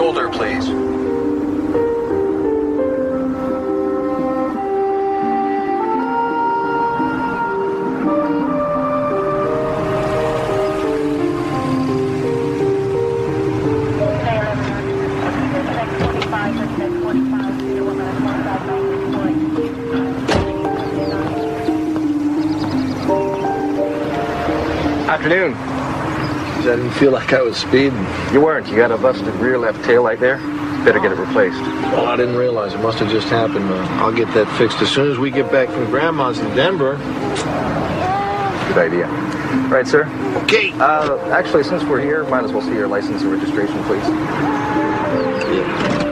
shoulder, please. Afternoon. I didn't feel like I was speeding. You weren't. You got a busted rear left tail light there. Better get it replaced. Well, I didn't realize. It must have just happened. I'll get that fixed as soon as we get back from Grandma's in Denver. Good idea. Right, sir? Okay. Actually, since we're here, might as well see your license and registration, please. Yeah.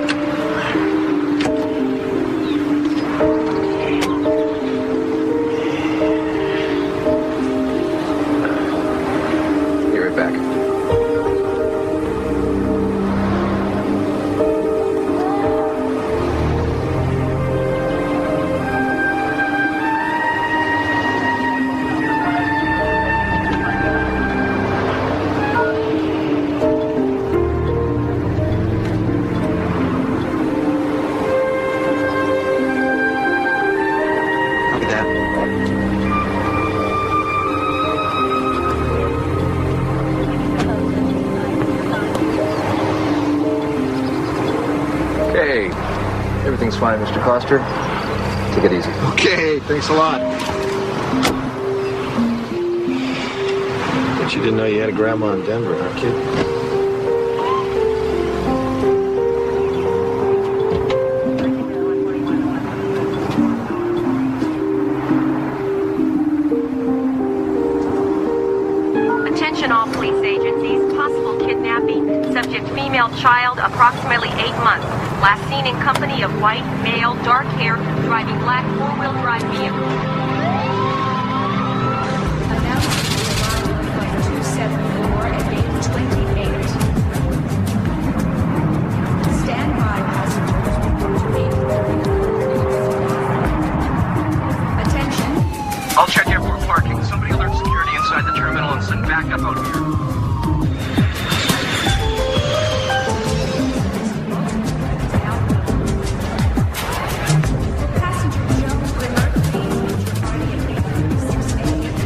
Back. Look at that. Okay. Everything's fine, Mr. Coster. Take it easy. Okay, thanks a lot. Bet you didn't know you had a grandma in Denver, huh, kid? Attention all police agencies. Possible kidnapping. Subject female child, approximately 8 months. Last seen in company of white, male, dark hair, driving black four-wheel drive vehicle. Announced the arrival of flight 274 at 8:28. Stand by, passengers. Report to 8:30. Attention. I'll check airport parking. Somebody alert security inside the terminal and send backup out here. Passenger Joe Grimmer, please meet your party at 8:36 a.m.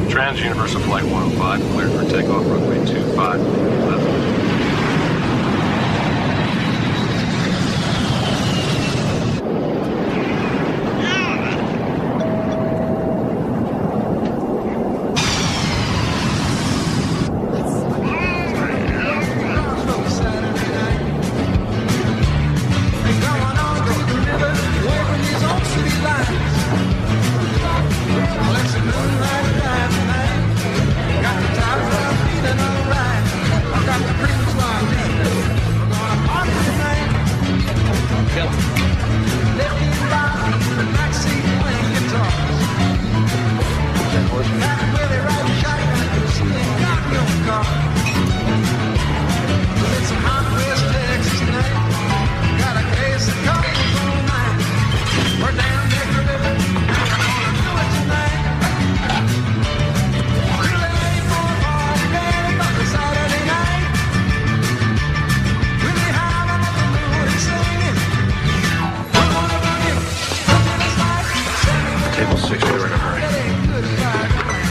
Trans-Universal Flight 105, cleared for takeoff, runway 25, left. Got the top of feeling alright. I got the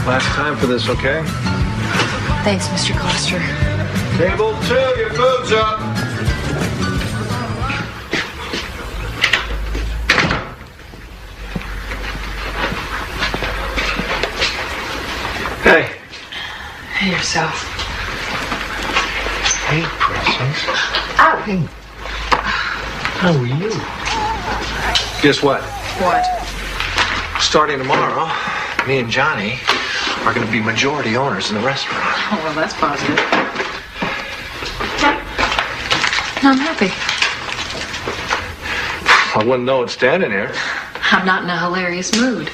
Last time for this, okay? Thanks, Mr. Coster. Table 2, your food's up. Hey. Hey, yourself. Hey, Princess. Ow. Hey. How are you? Guess what? What? Starting tomorrow, me and Johnny are going to be majority owners in the restaurant. Oh, well, that's positive. I'm happy. I wouldn't know it standing here. I'm not in a hilarious mood.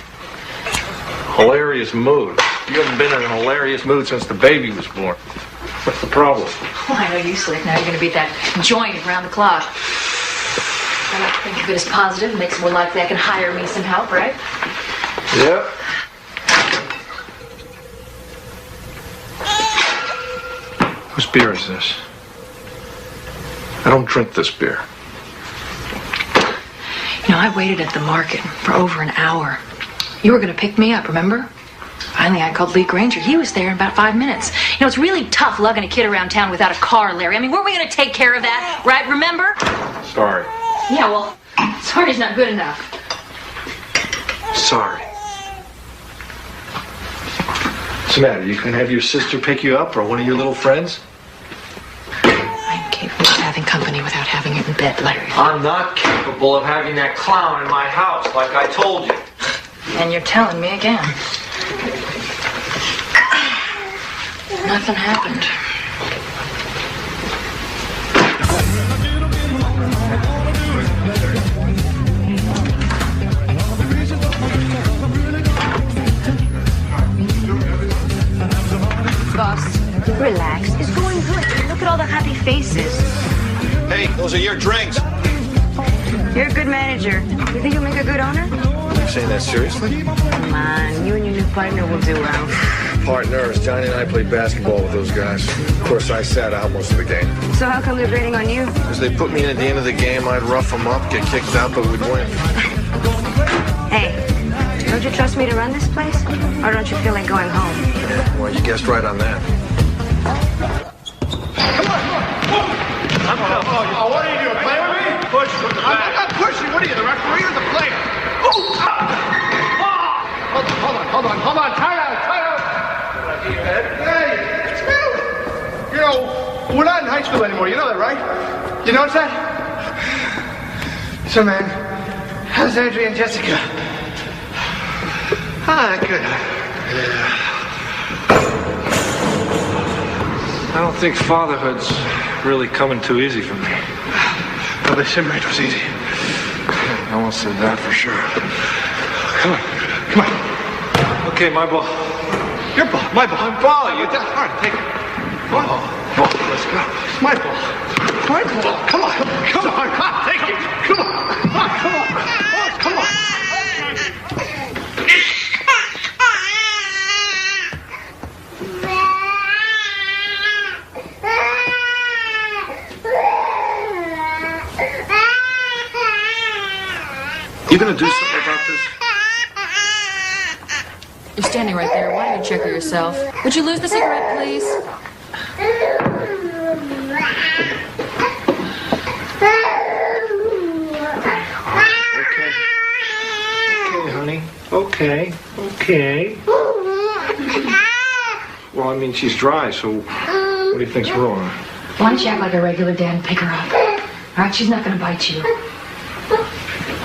Hilarious mood. You haven't been in a hilarious mood since the baby was born. What's the problem? Oh, I know you, Slick. Now you're going to be at that joint around the clock. I like to think of it as positive. It makes it more likely I can hire me some help, right? Yep. Whose beer is this? I don't drink this beer. You know, I waited at the market for over an hour. You were going to pick me up, remember? Finally, I called Lee Granger. He was there in about 5 minutes. You know, it's really tough lugging a kid around town without a car, Larry. I mean, weren't we going to take care of that, right? Remember? Sorry. Yeah, well, sorry's not good enough. Sorry. What's the matter? You can have your sister pick you up or one of your little friends? I'm capable of having company without having it in bed, Larry. I'm not capable of having that clown in my house, like I told you. And you're telling me again. Nothing happened. Boss, relax. It's going good. Look at all the happy faces. Hey, those are your drinks. You're a good manager. You think you'll make a good owner? Are you saying that seriously? Come on, you and your new partner will do well. Partners, Johnny and I played basketball with those guys. Of course, I sat out most of the game. So how come they're grading on you? Because they put me in at the end of the game, I'd rough them up, get kicked out, but we'd win. Hey, don't you trust me to run this place? Or don't you feel like going home? Yeah, well, you guessed right on that. Oh, what are you doing? Play with me? Push from the back. I'm not pushing. What are you, the referee or the player? Hold on. Time out. Hey, you know, we're not in high school anymore. You know that, right? You notice that? So, man, how's Andrea and Jessica? Good. Yeah. I don't think fatherhood's really coming too easy for me. Well, they said marriage was easy. No one said that for sure. Come on. Okay, my ball. Your ball. My ball. My ball, you... All right, take it. Ball. Let's go. My ball. Come on. Take it. Come on. You gonna do something about this? You're standing right there. Why don't you check her yourself? Would you lose the cigarette, please? Okay, honey. Okay. Well, I mean, she's dry, so what do you think's wrong? Why don't you act like a regular dad and pick her up? All right, she's not going to bite you.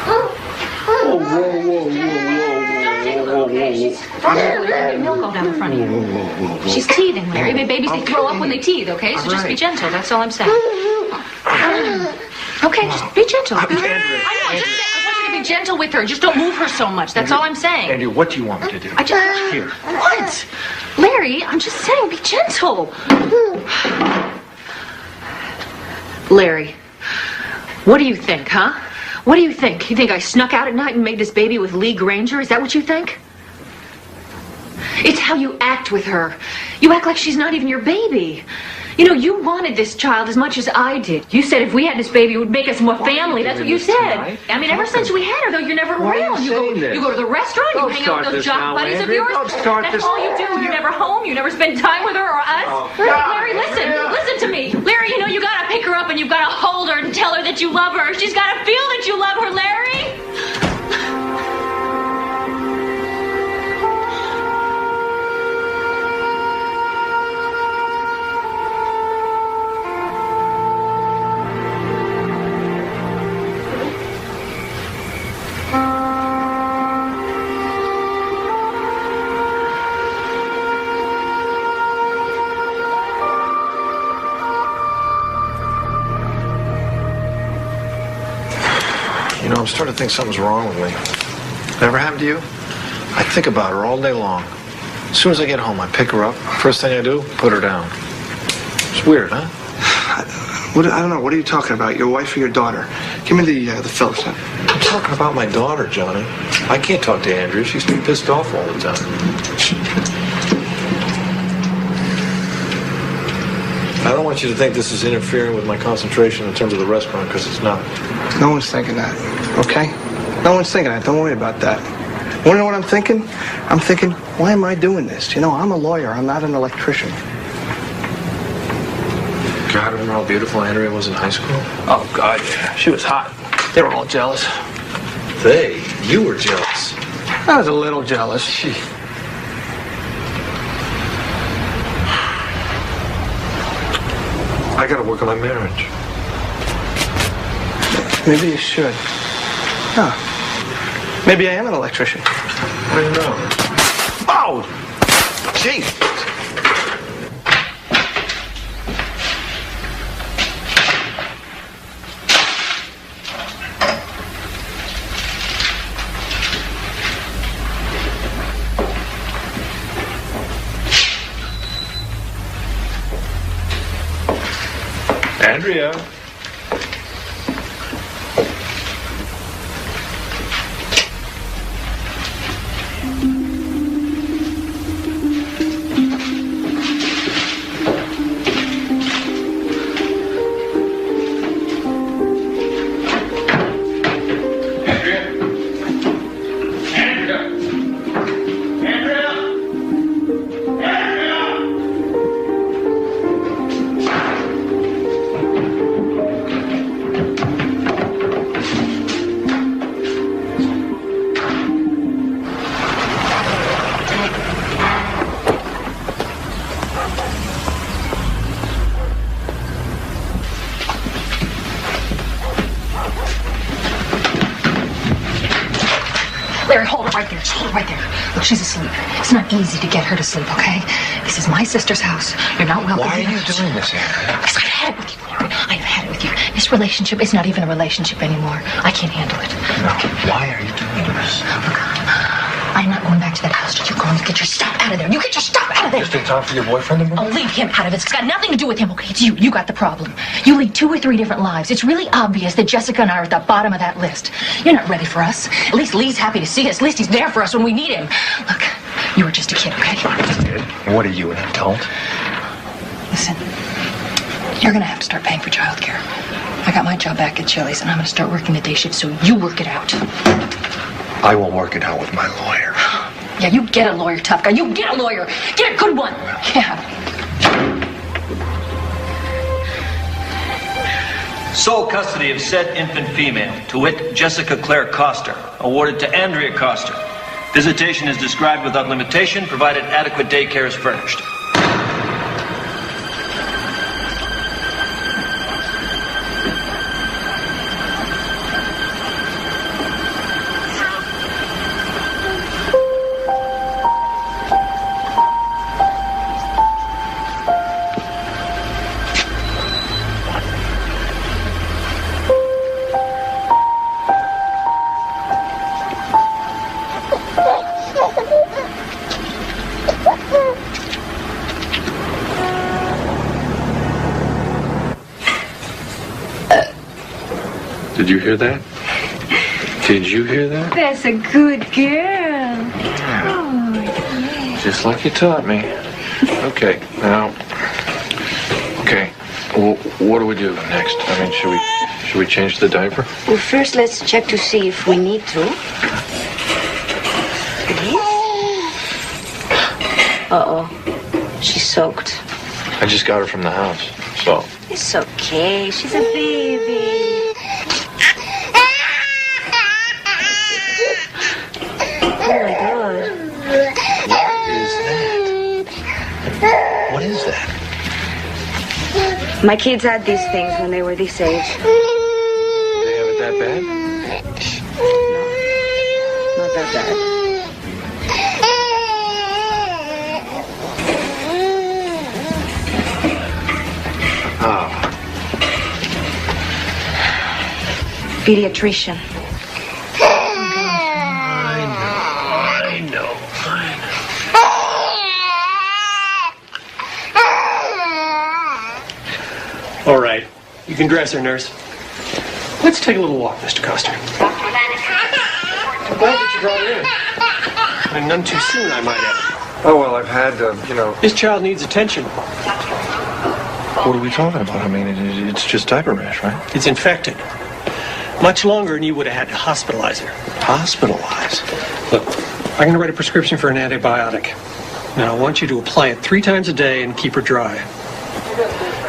Whoa. Milk all down the front of you. She's teething, Larry. Babies, they throw up when they teeth, okay? So just be gentle. That's all I'm saying. Okay, just be gentle. I want you to be gentle with her. Just don't move her so much. That's all I'm saying. Andrew, what do you want me to do? Here. What? Larry, I'm just saying, be gentle. Larry, what do you think, huh? What do you think? You think I snuck out at night and made this baby with Lee Granger? Is that what you think? It's how you act with her. You act like she's not even your baby. You know, you wanted this child as much as I did. You said if we had this baby, it would make us more family. That's what you said. Tonight? I mean, ever since we had her, though, you're never around. You go to the restaurant, you hang out with those jock buddies of yours. That's all you do. You're never home. You never spend time with her or us. Larry, listen to me. Larry, you know, you gotta pick her up and you've gotta hold her and tell her that you love her. She's gotta feel that you love her, Larry. You know, I'm starting to think something's wrong with me. Ever happened to you? I think about her all day long. As soon as I get home, I pick her up. First thing I do, put her down. It's weird, huh? I don't know. What are you talking about? Your wife or your daughter? Give me the Phillips then. I'm talking about my daughter, Johnny. I can't talk to Andrea. She's too pissed off all the time. I don't want you to think this is interfering with my concentration in terms of the restaurant, because it's not. No one's thinking that, okay? No one's thinking that. Don't worry about that. Want to know what I'm thinking? I'm thinking, why am I doing this? You know, I'm a lawyer. I'm not an electrician. God, remember how beautiful Andrea was in high school? Oh, God, yeah. She was hot. They were all jealous. You were jealous. I was a little jealous. I gotta work on my marriage. Maybe you should. Huh. Maybe I am an electrician. I don't know. Oh! Gee! Andrea. Larry, hold it right there. Just hold it right there. Look, she's asleep. It's not easy to get her to sleep, okay? This is my sister's house. You're not welcome. Why are you doing this, Andrea? Because I've had it with you, Larry. I've had it with you. This relationship is not even a relationship anymore. I can't handle it. No. Why are you doing this? Look, I'm not going back to that house till you're going to get your stuff out of there. You get your stuff out of there. Just in time for your boyfriend to move? Oh, leave him out of it. It's got nothing to do with him, okay? It's you. You got the problem. You lead 2 or 3 different lives. It's really obvious that Jessica and I are at the bottom of that list. You're not ready for us. At least Lee's happy to see us. At least he's there for us when we need him. Look, you were just a kid, okay? What are you, an adult? Listen, you're gonna have to start paying for childcare. I got my job back at Chili's, and I'm gonna start working the day shift, so you work it out. I will work it out with my lawyer. Yeah, you get a lawyer, tough guy. You get a lawyer. Get a good one. Yeah. Sole custody of said infant female, to wit, Jessica Claire Coster, awarded to Andrea Coster. Visitation is described without limitation, provided adequate daycare is furnished. Did you hear that? Did you hear that? That's a good girl. Just like you taught me. Okay, now. Okay, Well, what do we do next? I mean, should we change the diaper? Well, first let's check to see if we need to. Uh-oh. She's soaked. I just got her from the house, so... It's okay. She's a baby. Oh, my God. What is that? My kids had these things when they were this age. They have it that bad? No, not that bad. Oh. Pediatrician. I know. All right. You can dress her, nurse. Let's take a little walk, Mr. Coster. I'm glad that you brought her in. And none too soon, I might add. Oh, well, I've had, This child needs attention. What are we talking about? I mean, it's just diaper rash, right? It's infected. Much longer, and you would have had to hospitalize her. Hospitalized? Look, I'm going to write a prescription for an antibiotic. Now, I want you to apply it 3 times a day and keep her dry.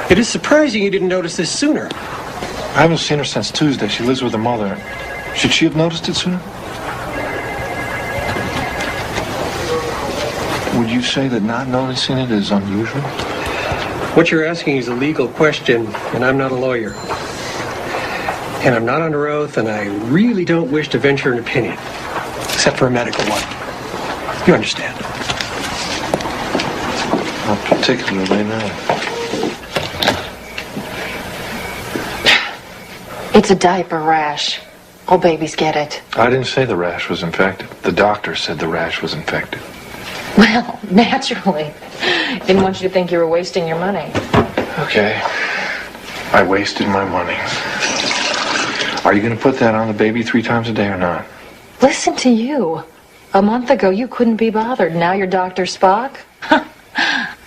It is surprising you didn't notice this sooner. I haven't seen her since Tuesday. She lives with her mother. Should she have noticed it sooner? Would you say that not noticing it is unusual? What you're asking is a legal question, and I'm not a lawyer. And I'm not under oath, and I really don't wish to venture an opinion, except for a medical one. You understand? Not particularly, no. It's a diaper rash. All babies get it. I didn't say the rash was infected. The doctor said the rash was infected. Well, naturally. Didn't want you to think you were wasting your money. Okay. I wasted my money. Are you going to put that on the baby 3 times a day or not? Listen to you. A month ago, you couldn't be bothered. Now you're Dr. Spock?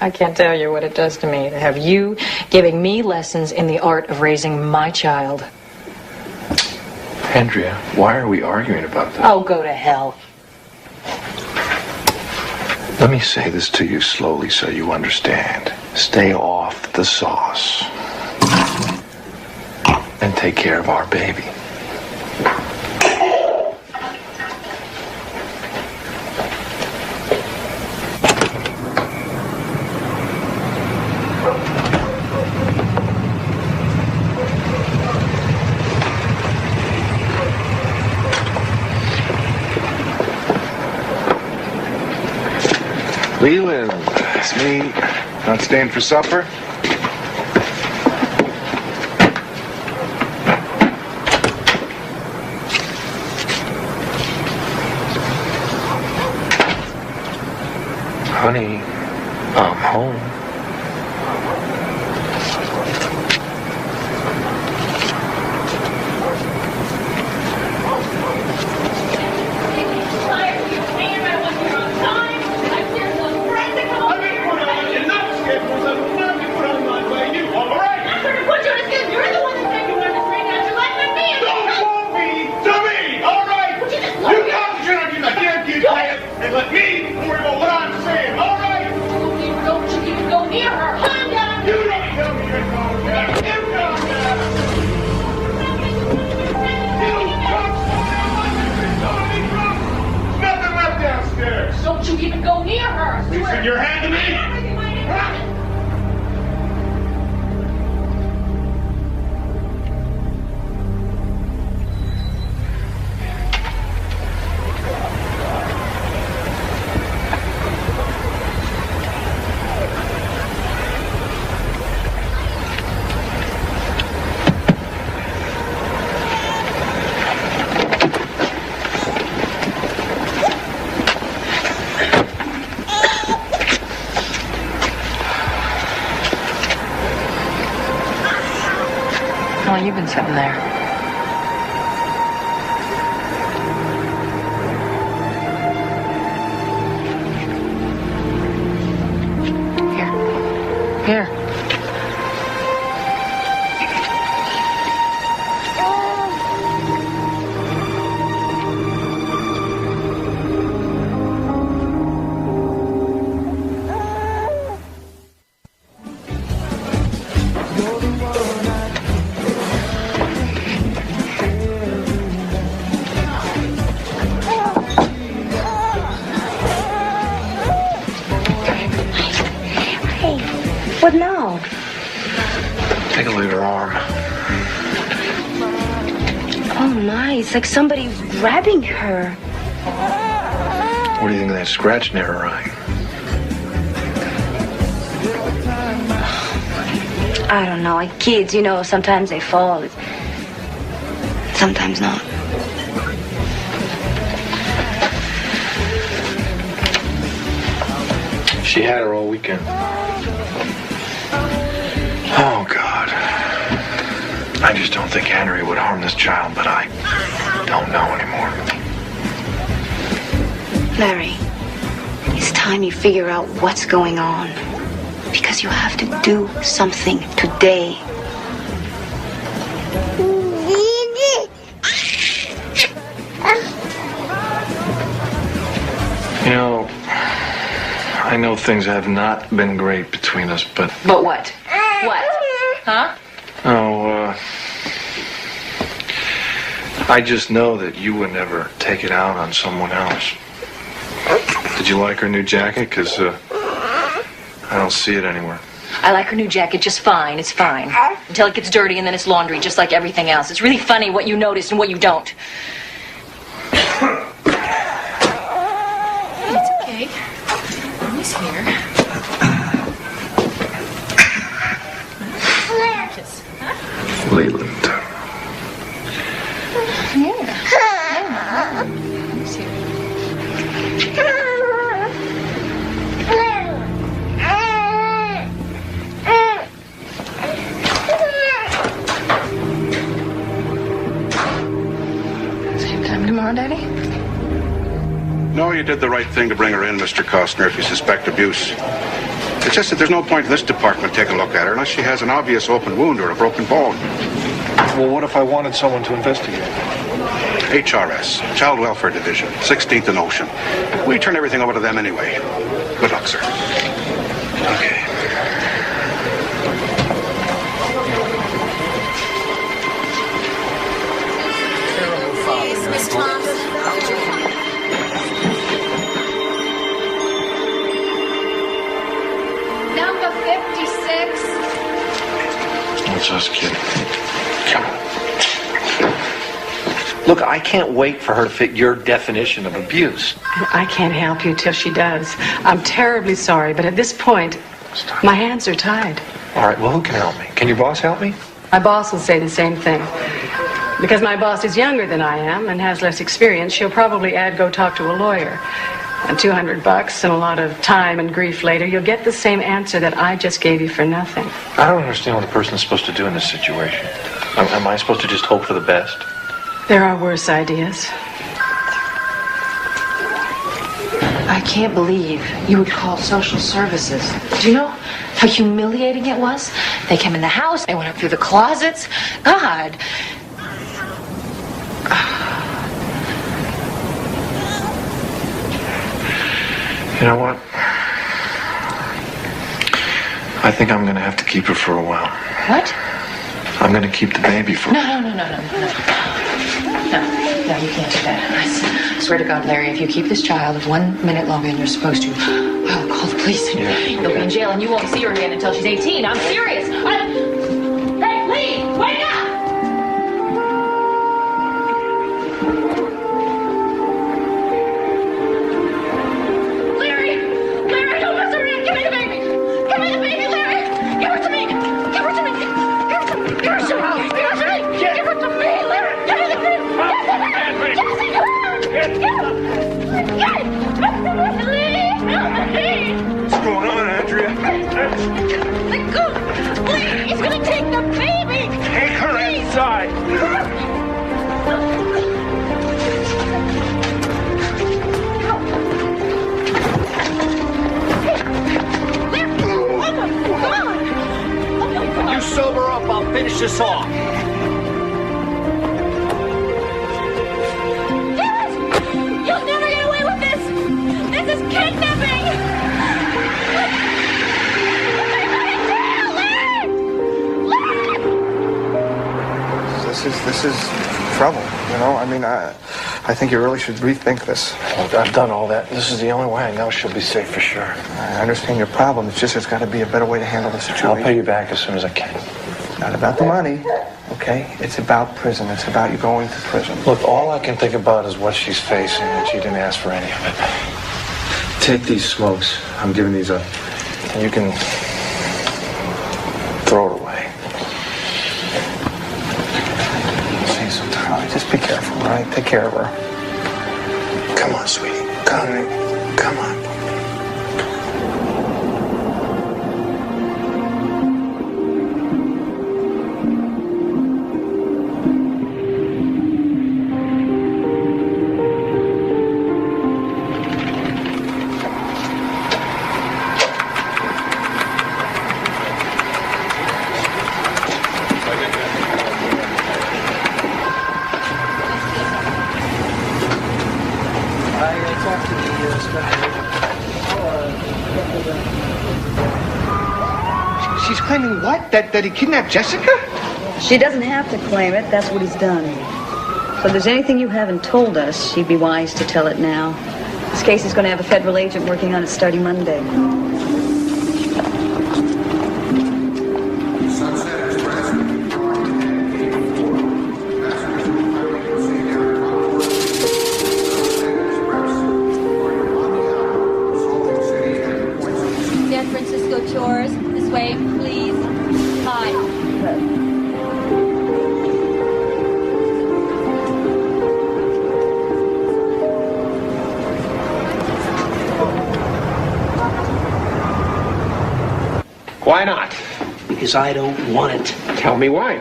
I can't tell you what it does to me to have you giving me lessons in the art of raising my child. Andrea, why are we arguing about that? Oh, go to hell. Let me say this to you slowly so you understand. Stay off the sauce. And take care of our baby. Leland, it's me. Not staying for supper? Honey, I'm home. Don't you even go near her! You send your hand to me! How long you been sitting there? Here. What now? Take a look at her arm. Oh my, it's like somebody grabbing her. What do you think of that scratch near her eye? I don't know, like kids, you know, sometimes they fall. Sometimes not. She had her all weekend. Oh, God. I just don't think Henry would harm this child, but I don't know anymore. Larry, it's time you figure out what's going on. Because you have to do something today. You know, I know things have not been great between us, but... But what? What? Huh? Oh, I just know that you would never take it out on someone else. Did you like her new jacket? Because, I don't see it anywhere. I like her new jacket just fine. It's fine. Until it gets dirty and then it's laundry, just like everything else. It's really funny what you notice and what you don't. It's okay. Mommy's here. Kiss. Huh? Leland. Yeah. Mommy's here. Tomorrow, Daddy? No, you did the right thing to bring her in, Mr. Costner, if you suspect abuse. It's just that there's no point in this department taking a look at her unless she has an obvious open wound or a broken bone. Well, what if I wanted someone to investigate? HRS, Child Welfare Division, 16th and Ocean. We turn everything over to them anyway. Good luck, sir. Okay. Miss Thompson. Number 56. What's us, kid? Come on. Look, I can't wait for her to fit your definition of abuse. I can't help you till she does. I'm terribly sorry, but at this point, my hands are tied. All right, well, who can help me? Can your boss help me? My boss will say the same thing. Because my boss is younger than I am and has less experience, she'll probably add go talk to a lawyer. And $200 and a lot of time and grief later, you'll get the same answer that I just gave you for nothing. I don't understand what a person is supposed to do in this situation. Am I supposed to just hope for the best? There are worse ideas. I can't believe you would call social services. Do you know how humiliating it was? They came in the house, they went up through the closets. God. You know what? I think I'm going to have to keep her for a while. What? I'm going to keep the baby for... No, you can't do that. I swear to God, Larry, if you keep this child 1 minute longer than you're supposed to, I'll call the police. Yeah. You'll be in jail and you won't see her again until she's 18. I'm serious. Hey, Lee, wake up! Larry, don't mess around. Give me the baby. Give me the baby, Larry. Give her to me. Give her to me. Give her to me. Give her to me, Larry. Give me the baby. Jesse, come on. What's going on, Andrea? Let go. Please, he's gonna take the baby. Take her inside. When you sober up, I'll finish this off. You'll never get away with this! This is kidnapping! This is trouble, you know? I mean, I think you really should rethink this. Look, I've done all that. This is the only way I know she'll be safe for sure. I understand your problem. It's just there's got to be a better way to handle the situation. I'll pay you back as soon as I can. Not about the money, okay? It's about prison. It's about you going to prison. Look, all I can think about is what she's facing, and she didn't ask for any of it. Take these smokes. I'm giving these up. And you can throw it away. See you sometime. All right, just be careful, all right? Take care of her. Come on, sweetie. Come on. She's claiming what? That he kidnapped Jessica? She doesn't have to claim it. That's what he's done. So if there's anything you haven't told us, she'd be wise to tell it now. This case is going to have a federal agent working on it starting Monday. San Francisco Tours, this way, please. Hi. Why not? Because I don't want it. Tell me why.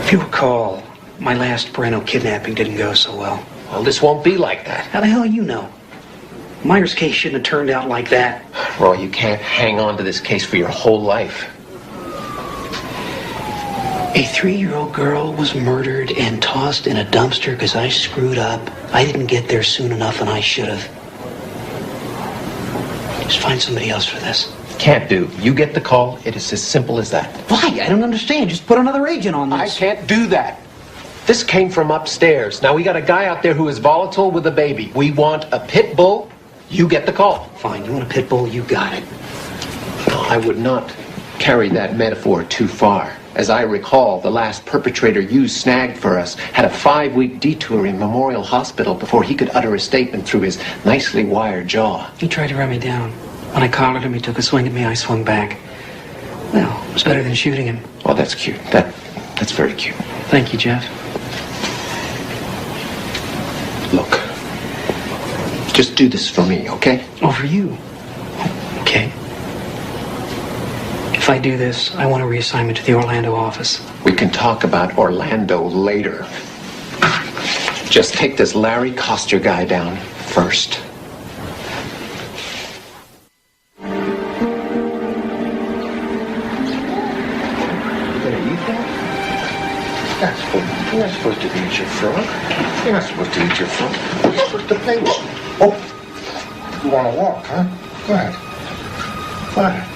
If you recall, my last Breno kidnapping didn't go so well. Well, this won't be like that. How the hell you know? Myers' case shouldn't have turned out like that. Roy, you can't hang on to this case for your whole life. A 3-year-old girl was murdered and tossed in a dumpster because I screwed up. I didn't get there soon enough, and I should have. Just find somebody else for this. Can't do. You get the call. It is as simple as that. Why? I don't understand. Just put another agent on this. I can't do that. This came from upstairs. Now, we got a guy out there who is volatile with a baby. We want a pit bull. You get the call. Fine. You want a pit bull? You got it. No, I would not carry that metaphor too far. As I recall, the last perpetrator you snagged for us had a 5-week detour in Memorial Hospital before he could utter a statement through his nicely wired jaw. He tried to run me down. When I collared him, he took a swing at me. I swung back. Well, it was better than shooting him. Well, that's cute. That's very cute. Thank you, Jeff. Look, just do this for me, okay? Oh, for you? Okay. If I do this, I want a reassignment to the Orlando office. We can talk about Orlando later. Just take this Larry Coster guy down first. You're not supposed to eat your frog. You're not supposed to eat your frog. You're supposed to play with it. Oh, you want to walk, huh? Go ahead. Go ahead.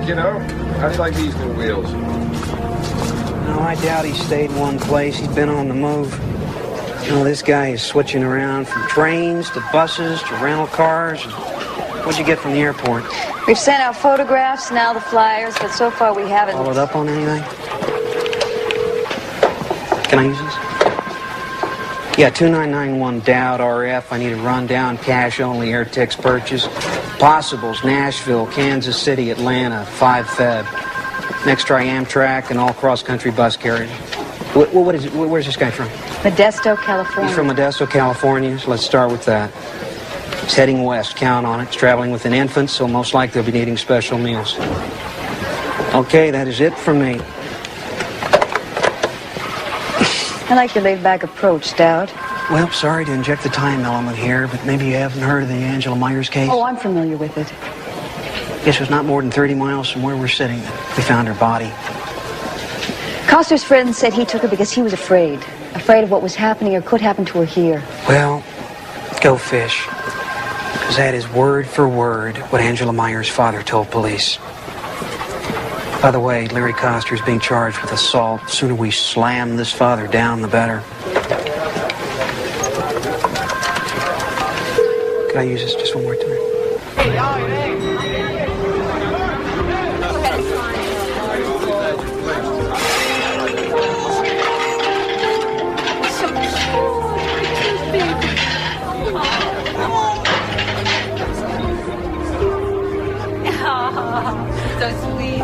You know, how do you like these new wheels? No, I doubt he stayed in one place. He's been on the move. You know, this guy is switching around from trains to buses to rental cars. What'd you get from the airport? We've sent out photographs, now the flyers, but so far we haven't... Followed up on anything? Can I use this? Yeah, 2991 Dowd RF. I need a rundown, cash-only air ticks purchase. Possibles, Nashville, Kansas City, Atlanta, 5 Feb. Next try Amtrak and all cross-country bus carriers. What is it? Where's this guy from? Modesto, California. He's from Modesto, California, so let's start with that. He's heading west, count on it. He's traveling with an infant, so most likely they'll be needing special meals. Okay, that is it from me. I like your laid-back approach, Stout. Well, sorry to inject the time element here, but maybe you haven't heard of the Angela Myers case? Oh, I'm familiar with it. Guess it was not more than 30 miles from where we're sitting that we found her body. Coster's friend said he took her because he was afraid of what was happening or could happen to her here. Well, go fish. Because that is word for word what Angela Myers' father told police. By the way, Larry Coster is being charged with assault. The sooner we slam this father down, the better. Can I use this just one more time? So sweet.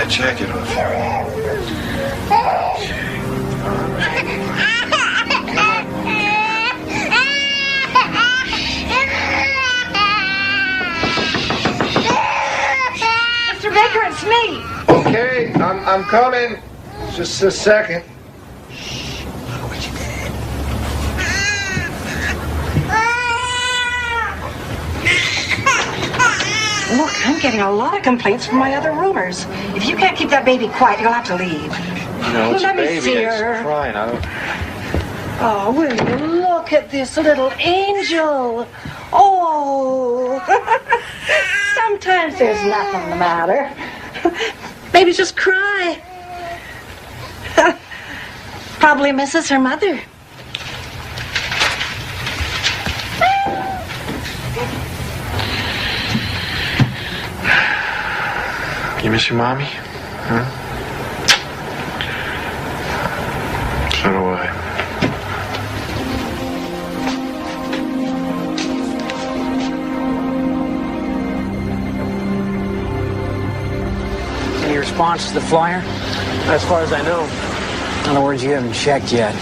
Jacket off here. Mr. Baker, it's me. Okay, I'm coming. Just a second. Look, I'm getting a lot of complaints from my other roomers. If you can't keep that baby quiet, you'll have to leave. You know, it's Let a me baby. see It's her. crying. I don't... Oh, will you look at this little angel? Oh. Sometimes there's nothing the matter. Maybe just cry. Probably misses her mother. You miss your mommy? Huh? So do I. Any response to the flyer? As far as I know. In other words, you haven't checked yet.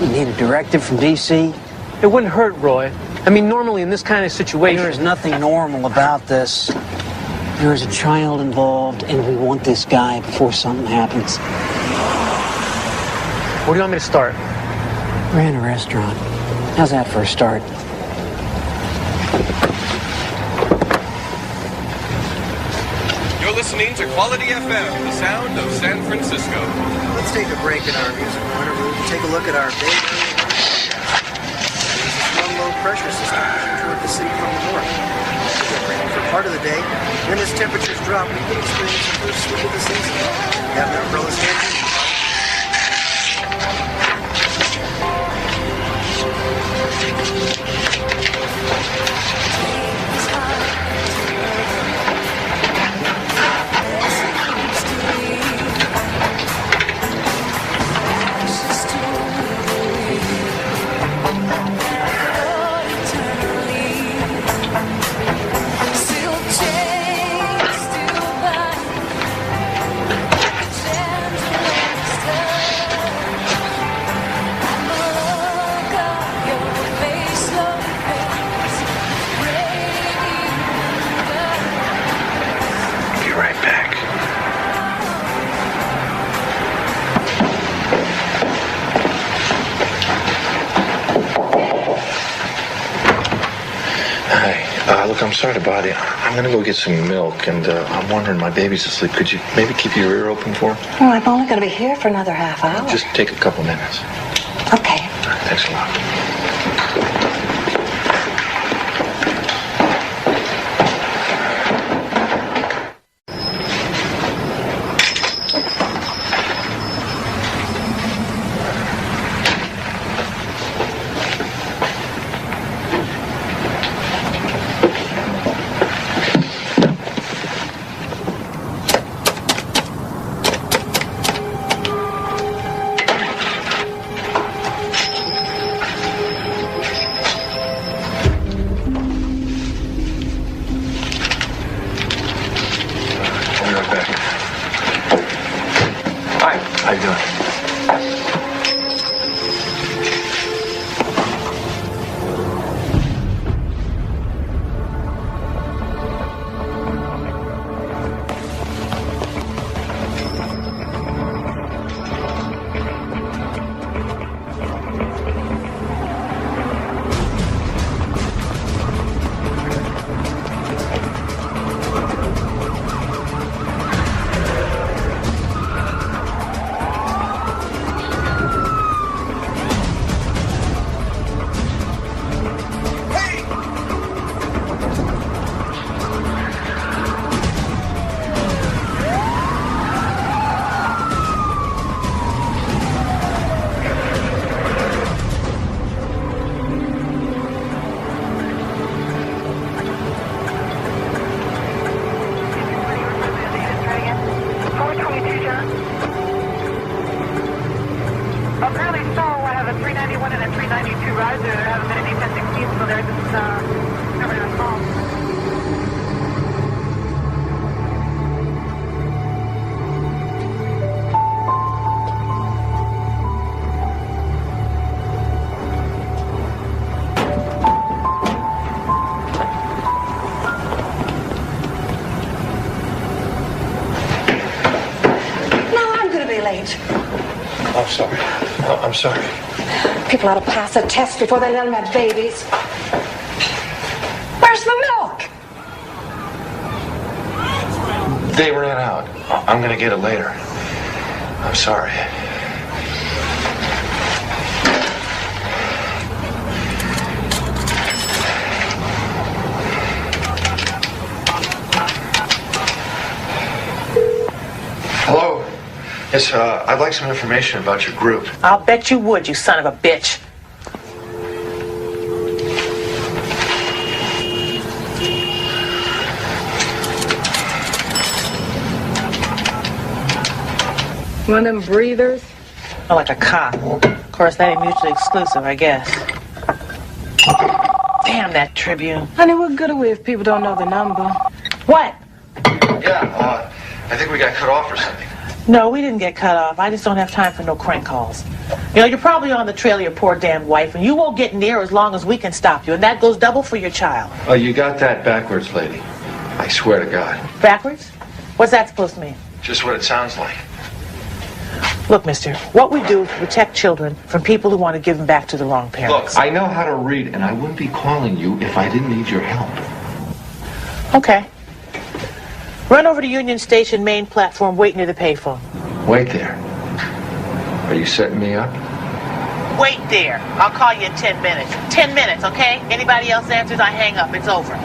You need a directive from D.C.? It wouldn't hurt, Roy. I mean, normally in this kind of situation... There is nothing normal about this. There is a child involved, and we want this guy before something happens. Where do you want me to start? We're in a restaurant. How's that for a start? You're listening to Quality FM, the sound of San Francisco. Let's take a break in our music interlude and take a look at our big There's a strong low pressure system pushing toward the city from the north. For part of the day, when as temperatures drop, we can experience the first sweep of the season. We have an umbrella standing. Look, I'm sorry to bother you. I'm gonna go get some milk, and I'm wondering, my baby's asleep. Could you maybe keep your ear open for her? Well, I'm only going to be here for another half hour. Just take a couple minutes. Okay. All right, thanks a lot. sorry. No, I'm sorry. People ought to pass a test before they let them have babies. Where's the milk? They ran out. I'm gonna get it later. I'm sorry. Hello. Yes, I'd like some information about your group. I'll bet you would, you son of a bitch. One of them breathers? Oh, like a cop. Of course, that ain't mutually exclusive, I guess. Damn that Tribune. Honey, what good are we if people don't know the number? What? Yeah, I think we got cut off or something. No, we didn't get cut off. I just don't have time for no crank calls. You know, you're probably on the trail of your poor damn wife, and you won't get near as long as we can stop you, and that goes double for your child. Oh, you got that backwards, lady. I swear to God. Backwards? What's that supposed to mean? Just what it sounds like. Look, mister, what we do is protect children from people who want to give them back to the wrong parents. Look, I know how to read, and I wouldn't be calling you if I didn't need your help. Okay. Run over to Union Station main platform, wait near the payphone. Wait there. Are you setting me up? Wait there. I'll call you in 10 minutes. 10 minutes, okay? Anybody else answers, I hang up. It's over.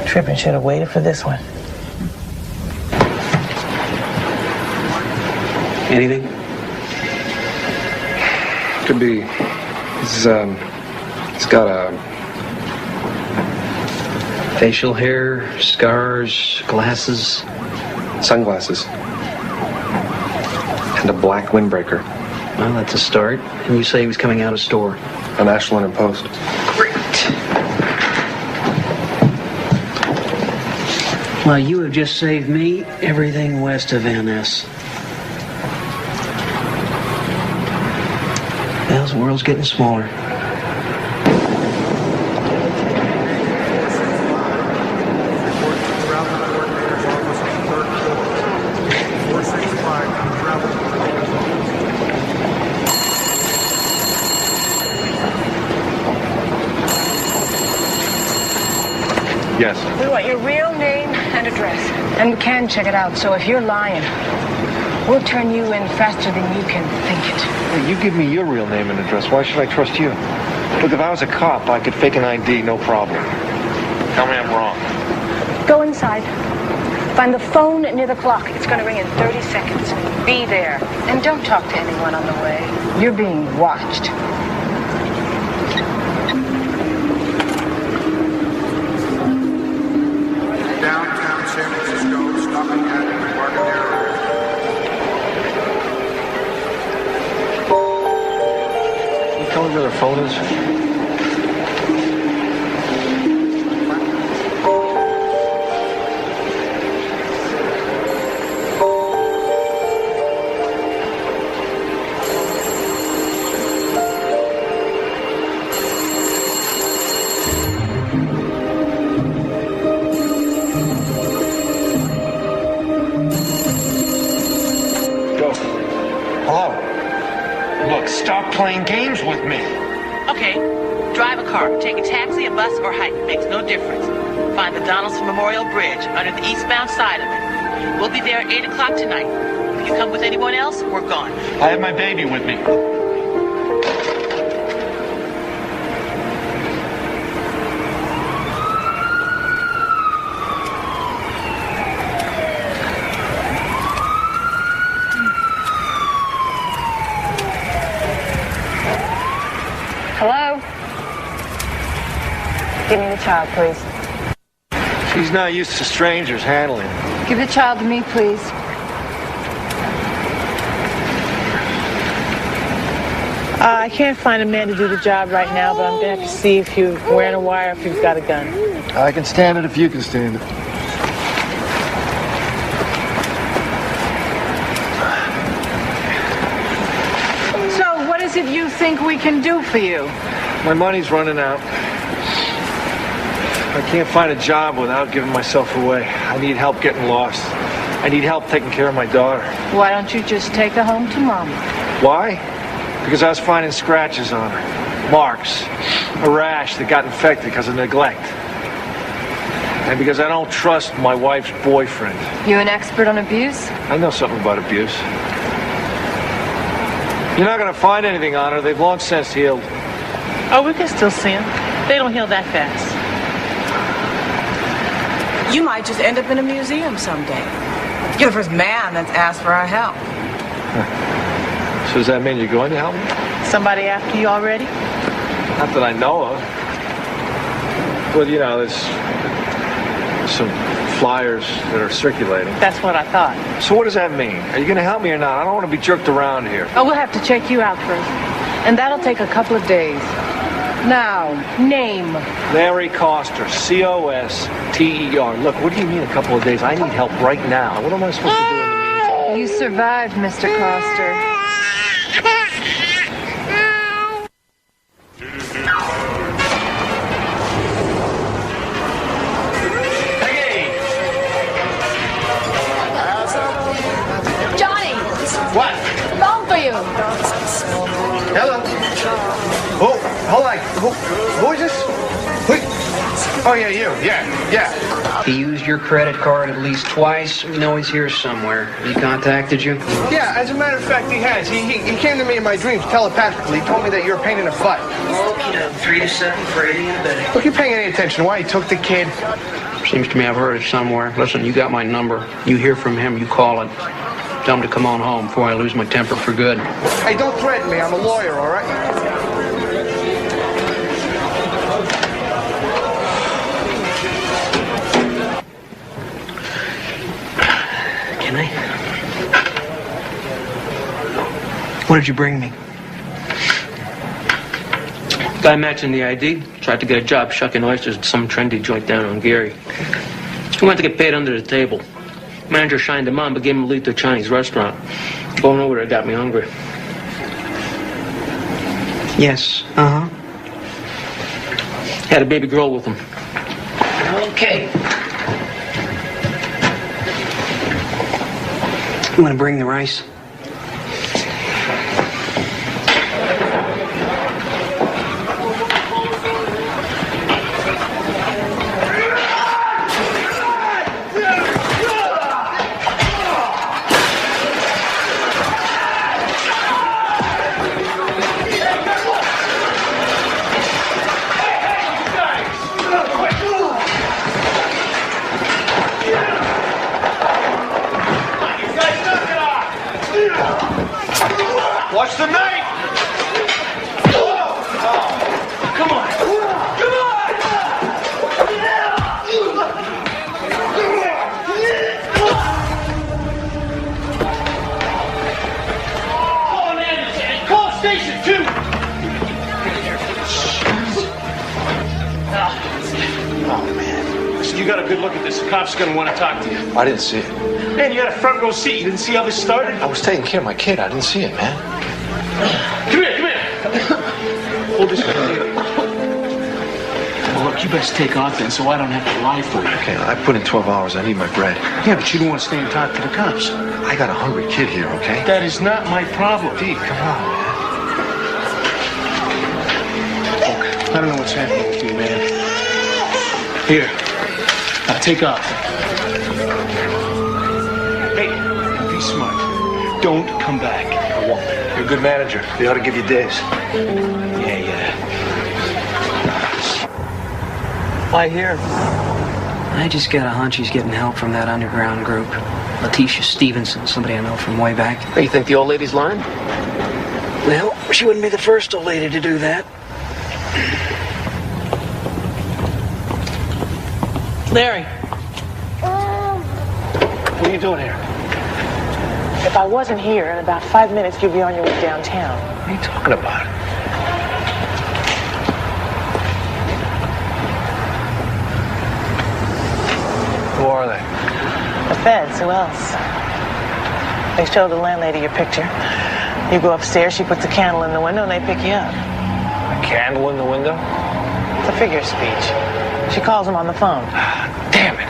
Trippin' should have waited for this one. Anything? Could be. It's got a facial hair, scars, glasses, sunglasses, and a black windbreaker. Well, that's a start. And you say he was coming out of store? An Ashland and Post. Great. Well, you have just saved me everything west of NS. Well, the world's getting smaller. Yes. We want your real name and address. And we can check it out, so if you're lying, we'll turn you in faster than you can think it. Well, you give me your real name and address. Why should I trust you? Look, if I was a cop, I could fake an ID, no problem. Tell me I'm wrong. Go inside. Find the phone near the clock. It's going to ring in 30 seconds. Be there. And don't talk to anyone on the way. You're being watched. Downtown San Francisco, stopping at Embarcadero. Can you tell me where their phone is? Stop playing games with me. Okay. Drive a car, take a taxi, a bus, or hike. Makes no difference. Find the Donaldson Memorial Bridge under the eastbound side of it. We'll be there at 8 o'clock tonight. If you come with anyone else, we're gone. I have my baby with me. Hello? Give me the child, please. She's not used to strangers handling. Give the child to me, please. I can't find a man to do the job right now, but I'm going to have to see if you're wearing a wire, if you've got a gun. I can stand it if you can stand it. So, what is it you think we can do for you? My money's running out. I can't find a job without giving myself away. I need help getting lost. I need help taking care of my daughter. Why don't you just take her home to Mama? Why? Because I was finding scratches on her. Marks. A rash that got infected because of neglect. And because I don't trust my wife's boyfriend. You an expert on abuse? I know something about abuse. You're not going to find anything on her. They've long since healed. Oh, we can still see them. They don't heal that fast. You might just end up in a museum someday. You're the first man that's asked for our help. So does that mean you're going to help me? Somebody after you already? Not that I know of. Well, you know, there's some flyers that are circulating. That's what I thought. So what does that mean? Are you going to help me or not? I don't want to be jerked around here. Oh, we'll have to check you out first. And that'll take a couple of days. Now, name. Larry Coster, C-O-S-T-E-R. Look, what do you mean a couple of days? I need help right now. What am I supposed to do in the meantime? You survived, Mr. Coster. Johnny! What? Phone for you. Hello. Oh, hold on. Who is this? Oh, yeah, you. Yeah. He used your credit card at least twice. We know he's here somewhere. He contacted you? Yeah, as a matter of fact, he has. He came to me in my dreams telepathically. He told me that you're a pain in the butt. Okay, 3 to 7 for 80 in a day. Look, you're paying any attention. Why? He took the kid. Seems to me I've heard it somewhere. Listen, you got my number. You hear from him, you call it. Tell him to come on home before I lose my temper for good. Hey, don't threaten me. I'm a lawyer, all right? Can I? What did you bring me? Guy matching the ID. Tried to get a job shucking oysters at some trendy joint down on Gary. He wanted to get paid under the table. Manager shined him on, but gave him a lead to a Chinese restaurant. Going over there got me hungry. Yes, uh-huh. Had a baby girl with him. Okay. You want to bring the rice? Watch the knife! Come on! Come on! Call an ambulance and call station 2! Oh, man. Listen, you got a good look at this. The cop's gonna want to talk to you. I didn't see it. Man, you had a front row seat. You didn't see how this started? I was taking care of my kid. I didn't see it, man. Come here. Hold this for me. Well, look, you best take off then so I don't have to lie for you. Okay, I put in 12 hours. I need my bread. Yeah, but you don't want to stay and talk to the cops. I got a hungry kid here, okay? That is not my problem. Deke, come on, man. Look, I don't know what's happening with you, man. Here. Now take off. Hey, be smart. Don't come back. I won't. You're a good manager. They ought to give you days. Yeah. Why here? I just got a hunch he's getting help from that underground group. Letitia Stevenson, somebody I know from way back. Hey, you think the old lady's lying? Well, she wouldn't be the first old lady to do that. Larry, What are you doing here? if I wasn't here, in about 5 minutes, you'd be on your way downtown. What are you talking about? Who are they? The feds, who else? They show the landlady your picture. You go upstairs, she puts a candle in the window, and they pick you up. A candle in the window? It's a figure of speech. She calls them on the phone. Damn it.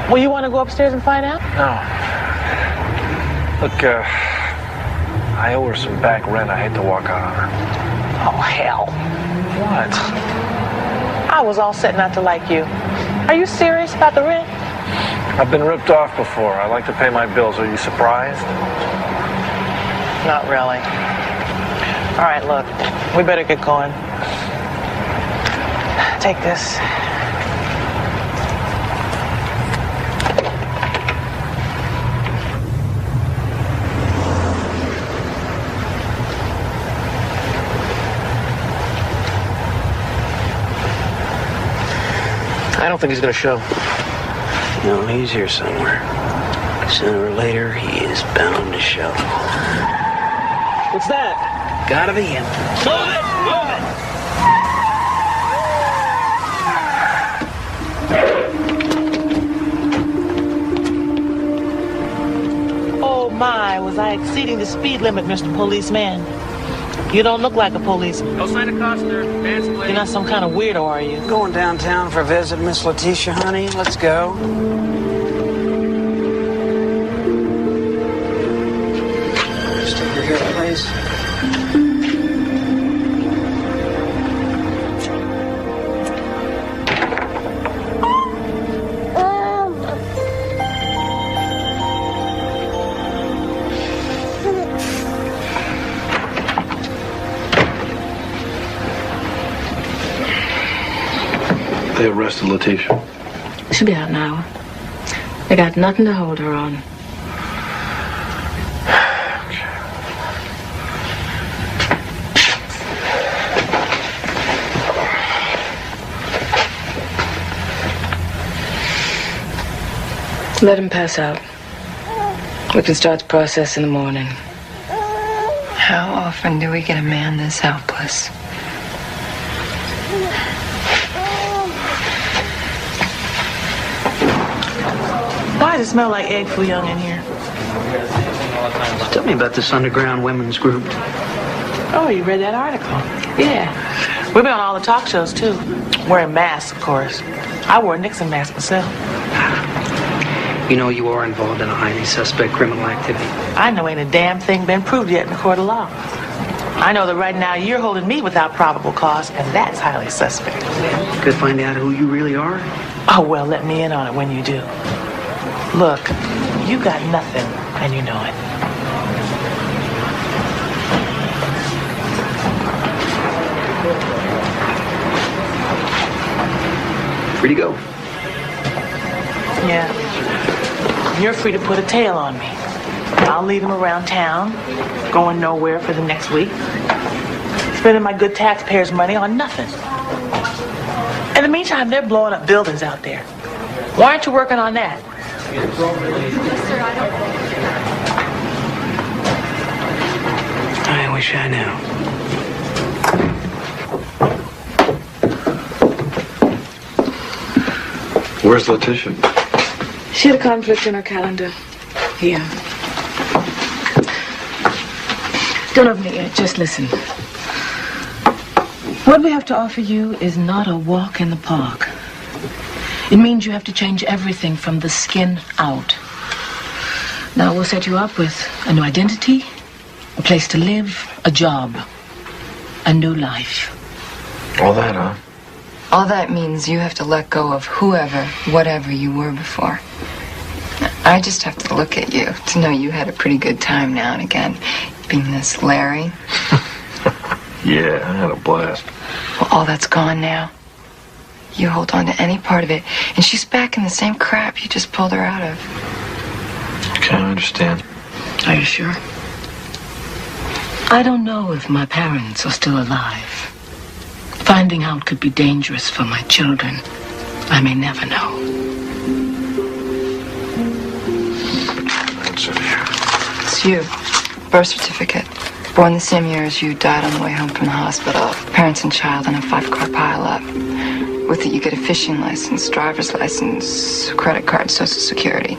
Well, you want to go upstairs and find out? No. Look, I owe her some back rent. I hate to walk out on her. Oh, hell. What? I was all set not to like you. Are you serious about the rent? I've been ripped off before. I like to pay my bills. Are you surprised? Not really. All right, look, we better get going. Take this. I don't think he's going to show. No, he's here somewhere. Sooner or later, he is bound to show. What's that? Gotta be him. Move it! Move it! Oh my, was I exceeding the speed limit, Mr. Policeman? You don't look like a policeman. No sign of Coster. Dance, please. You're not some kind of weirdo, are you? Going downtown for a visit, Miss Letitia, honey. Let's go. Stick her here, please. They arrested Letitia. She'll be out in an hour. They got nothing to hold her on. Let him pass out. We can start the process in the morning. How often do we get a man this helpless? Why does it smell like egg foo young in here? Tell me about this underground women's group. Oh, you read that article? Yeah. We've been on all the talk shows, too. Wearing masks, of course. I wore a Nixon mask myself. You know you are involved in a highly suspect criminal activity. I know ain't a damn thing been proved yet in the court of law. I know that right now you're holding me without probable cause, and that's highly suspect. Could find out who you really are? Oh, well, let me in on it when you do. Look, you got nothing, and you know it. Free to go. Yeah. You're free to put a tail on me. I'll lead him around town, going nowhere for the next week, spending my good taxpayers' money on nothing. In the meantime, they're blowing up buildings out there. Why aren't you working on that? I wish I knew. Where's Letitia? She had a conflict in her calendar. Here. Don't open it yet, just listen. What we have to offer you is not a walk in the park. It means you have to change everything from the skin out. Now we'll set you up with a new identity, a place to live, a job, a new life. All that, huh? All that means you have to let go of whoever, whatever you were before. I just have to look at you to know you had a pretty good time now and again, being this Larry. Yeah, I had a blast. Well, all that's gone now. You hold on to any part of it, and she's back in the same crap you just pulled her out of. Okay, I understand. Are you sure? I don't know if my parents are still alive. Finding out could be dangerous for my children. I may never know. What's in here? It's you. Birth certificate. Born the same year as you, died on the way home from the hospital. Parents and child in a 5-car pileup. With it, you get a fishing license, driver's license, credit card, Social Security.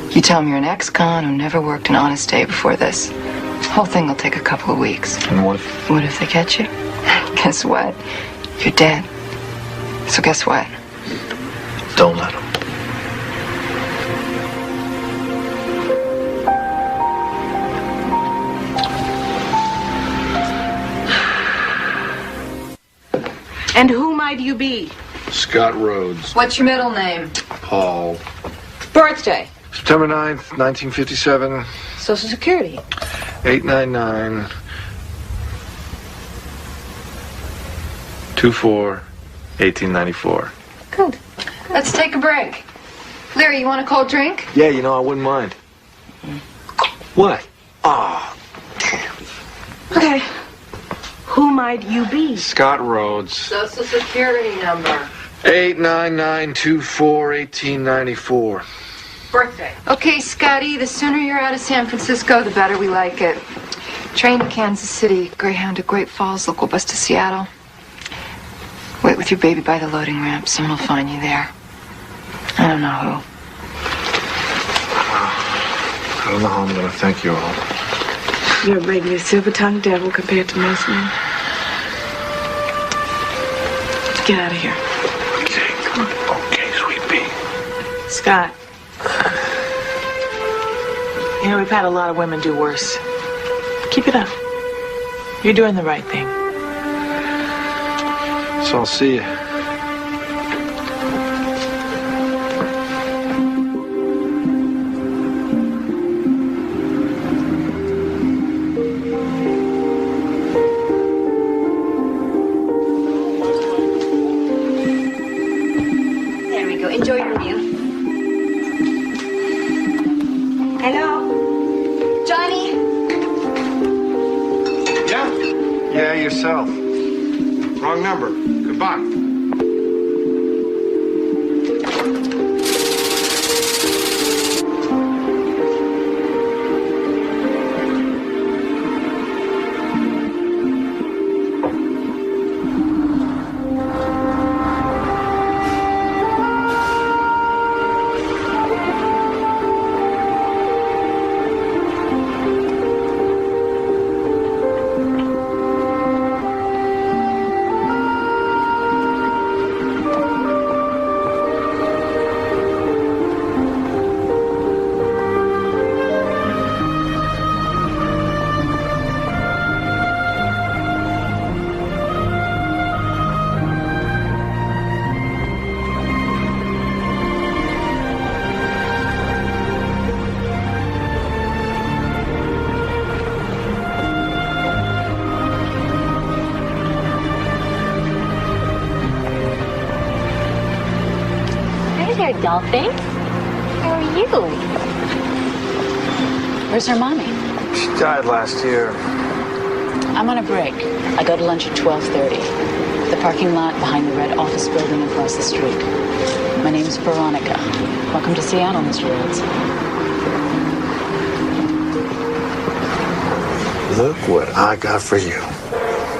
You tell them you're an ex-con who never worked an honest day before this. The whole thing will take a couple of weeks. And what if they catch you? Guess what? You're dead. So guess what? Don't let them. And who might you be? Scott Rhodes. What's your middle name? Paul. Birthday. September 9th, 1957. Social Security. 899 24 1894. Good. Let's take a break. Larry, you want a cold drink? Yeah, you know, I wouldn't mind. What? Ah, Okay. Who might you be? Scott Rhodes. Social Security number. 899 24 1894. Birthday. Okay, Scotty, the sooner you're out of San Francisco, the better we like it. Train to Kansas City, Greyhound to Great Falls, local bus to Seattle. Wait with your baby by the loading ramp. Someone will find you there. I don't know who. I don't know how I'm going to thank you all. You're maybe a silver-tongued devil compared to most men. Get out of here. Okay, come on. Okay, sweet pea. Scott. You know, we've had a lot of women do worse. Keep it up. You're doing the right thing. So I'll see you. There we go. Enjoy your meal. Hello? Johnny? Yeah, yourself. Wrong number. Goodbye. Hey there, dollface. How are you? Where's her mommy? She died last year. I'm on a break. I go to lunch at 12:30. The parking lot behind the red office building across the street. My name's Veronica. Welcome to Seattle, Mr. Rhodes. Look what I got for you.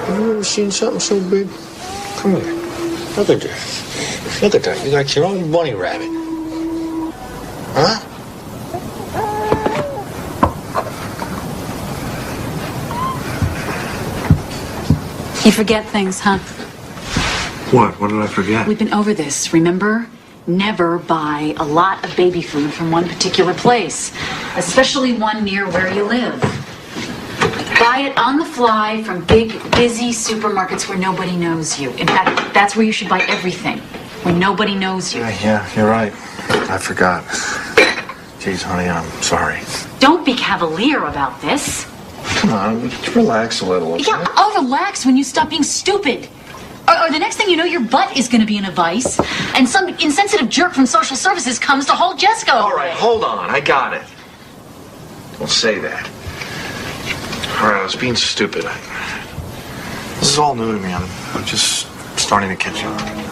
You ever seen something so big? Come here. Look at this. Look at that. You got your own bunny rabbit. Huh? You forget things, huh? What? What did I forget? We've been over this, remember? Never buy a lot of baby food from one particular place, especially one near where you live. Buy it on the fly from big, busy supermarkets where nobody knows you. In fact, that's where you should buy everything, where nobody knows you. Yeah, you're right. I forgot. Jeez, honey, I'm sorry. Don't be cavalier about this. Come on, just relax a little. Okay? Yeah, I'll relax when you stop being stupid. Or the next thing you know, your butt is going to be in a vice, and some insensitive jerk from social services comes to hold Jessica. All right, hold on. I got it. Don't say that. All right, I was being stupid. This is all new to me. I'm just starting to catch on.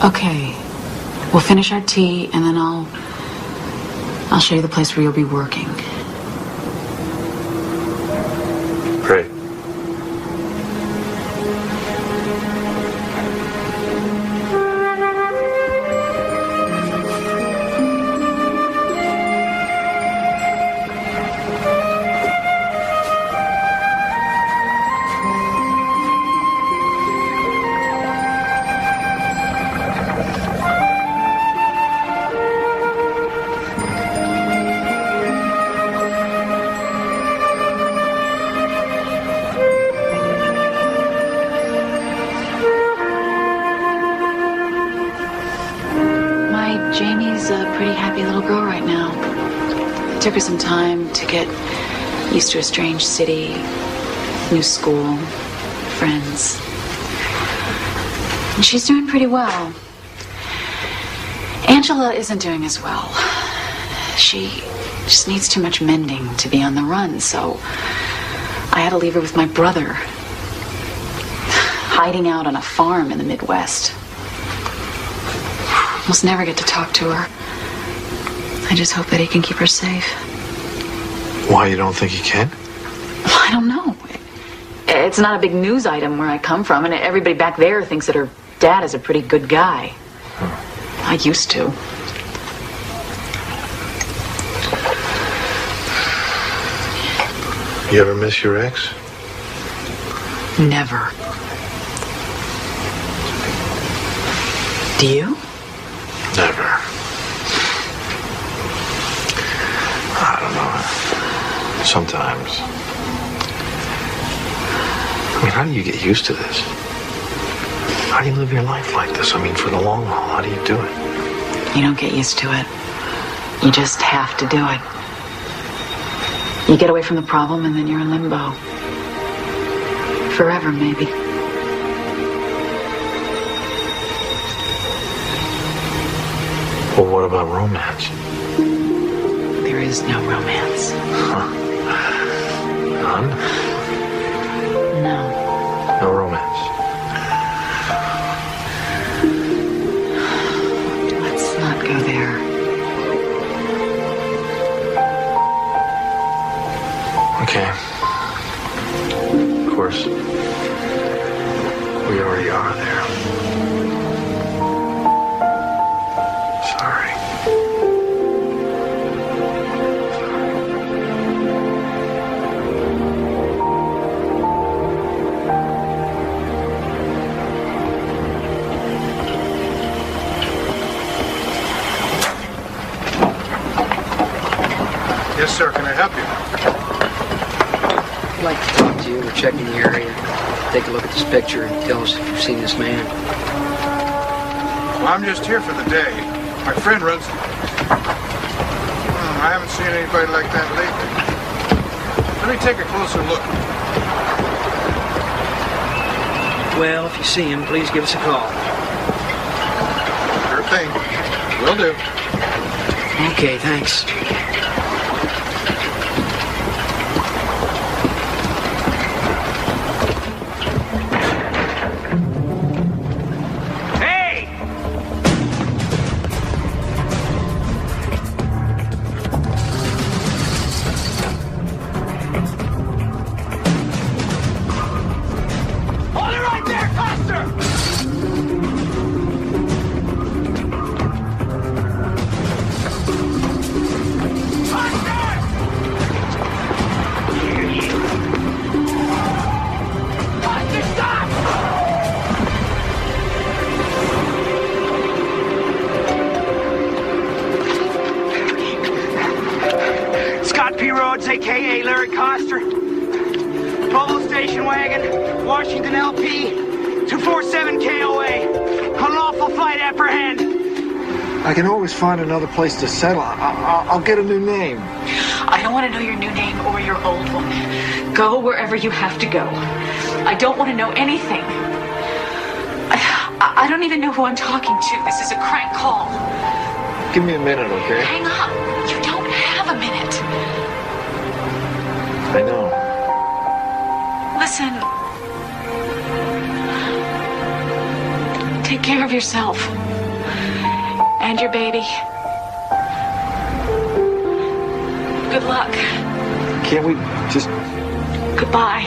Okay, we'll finish our tea, and then I'll show you the place where you'll be working. Great. took her some time to get used to a strange city, new school, friends. And she's doing pretty well. Angela isn't doing as well. She just needs too much mending to be on the run, so I had to leave her with my brother, hiding out on a farm in the Midwest. Almost never get to talk to her. I just hope that he can keep her safe. Why, you don't think he can? I don't know. It's not a big news item where I come from, and everybody back there thinks that her dad is a pretty good guy. I used to. You ever miss your ex? Never. Do you? Never. I don't know. Sometimes. I mean, how do you get used to this? How do you live your life like this? I mean, for the long haul, how do you do it? You don't get used to it. You just have to do it. You get away from the problem and then you're in limbo. Forever, maybe. Well, what about romance? There is no romance. Huh. None? No. No romance. Let's not go there. Okay. Of course, we already are there. Sorry. Yes, sir. Can I help you? I'd like to talk to you. We're checking the area. Take a look at this picture and tell us if you've seen this man. Well, I'm just here for the day. My friend runs... I haven't seen anybody like that lately. Let me take a closer look. Well, if you see him, please give us a call. Sure thing. Will do. Okay, thanks. A.K.A. Larry Coster. Mobile station wagon, Washington LP, 247 KOA. Unlawful flight apprehend. I can always find another place to settle. I'll get a new name. I don't want to know your new name or your old one. Go wherever you have to go. I don't want to know anything. I don't even know who I'm talking to. This is a crank call. Give me a minute, okay? Hang up. You don't have a minute. I know. Listen. Take care of yourself. And your baby. Good luck. Can't we just... Goodbye.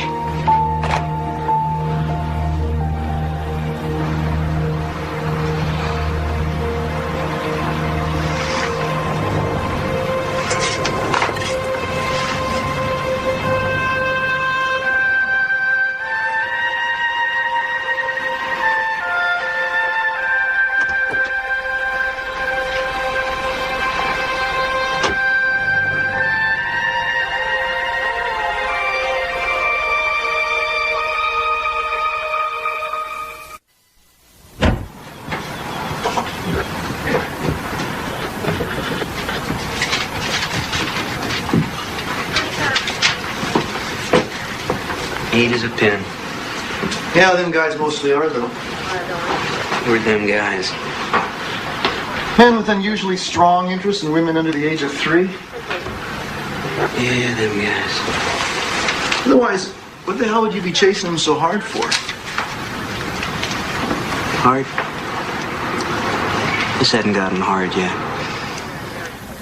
neat as a pin. Yeah, them guys mostly are, though. Who are them guys? Men with unusually strong interest in women under the age of 3. Yeah, them guys. Otherwise, what the hell would you be chasing them so hard for? Hard? This hadn't gotten hard yet.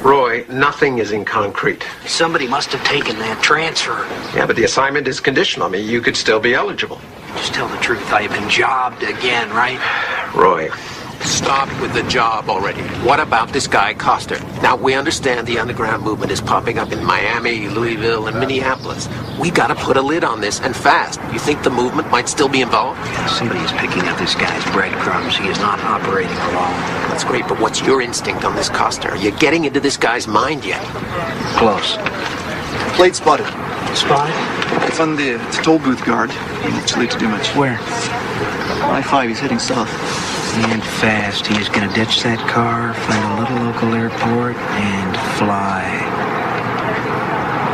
Roy, nothing is in concrete. Somebody must have taken that transfer. Yeah, but the assignment is conditional. I mean, you could still be eligible. Just tell the truth. I've been jobbed again, right? Roy, stop with the job already. What about this guy, Coster? Now, we understand the underground movement is popping up in Miami, Louisville, and Minneapolis. We gotta put a lid on this, and fast. You think the movement might still be involved? Somebody is picking up this guy's breadcrumbs. He is not operating alone. That's great, but what's your instinct on this, Coster? Are you getting into this guy's mind yet? Close. Plate spotted. Spotted? It's on the toll booth guard. It's too late to do much. Where? I-5, he's heading south. And fast. He is going to ditch that car, find a little local airport, and fly.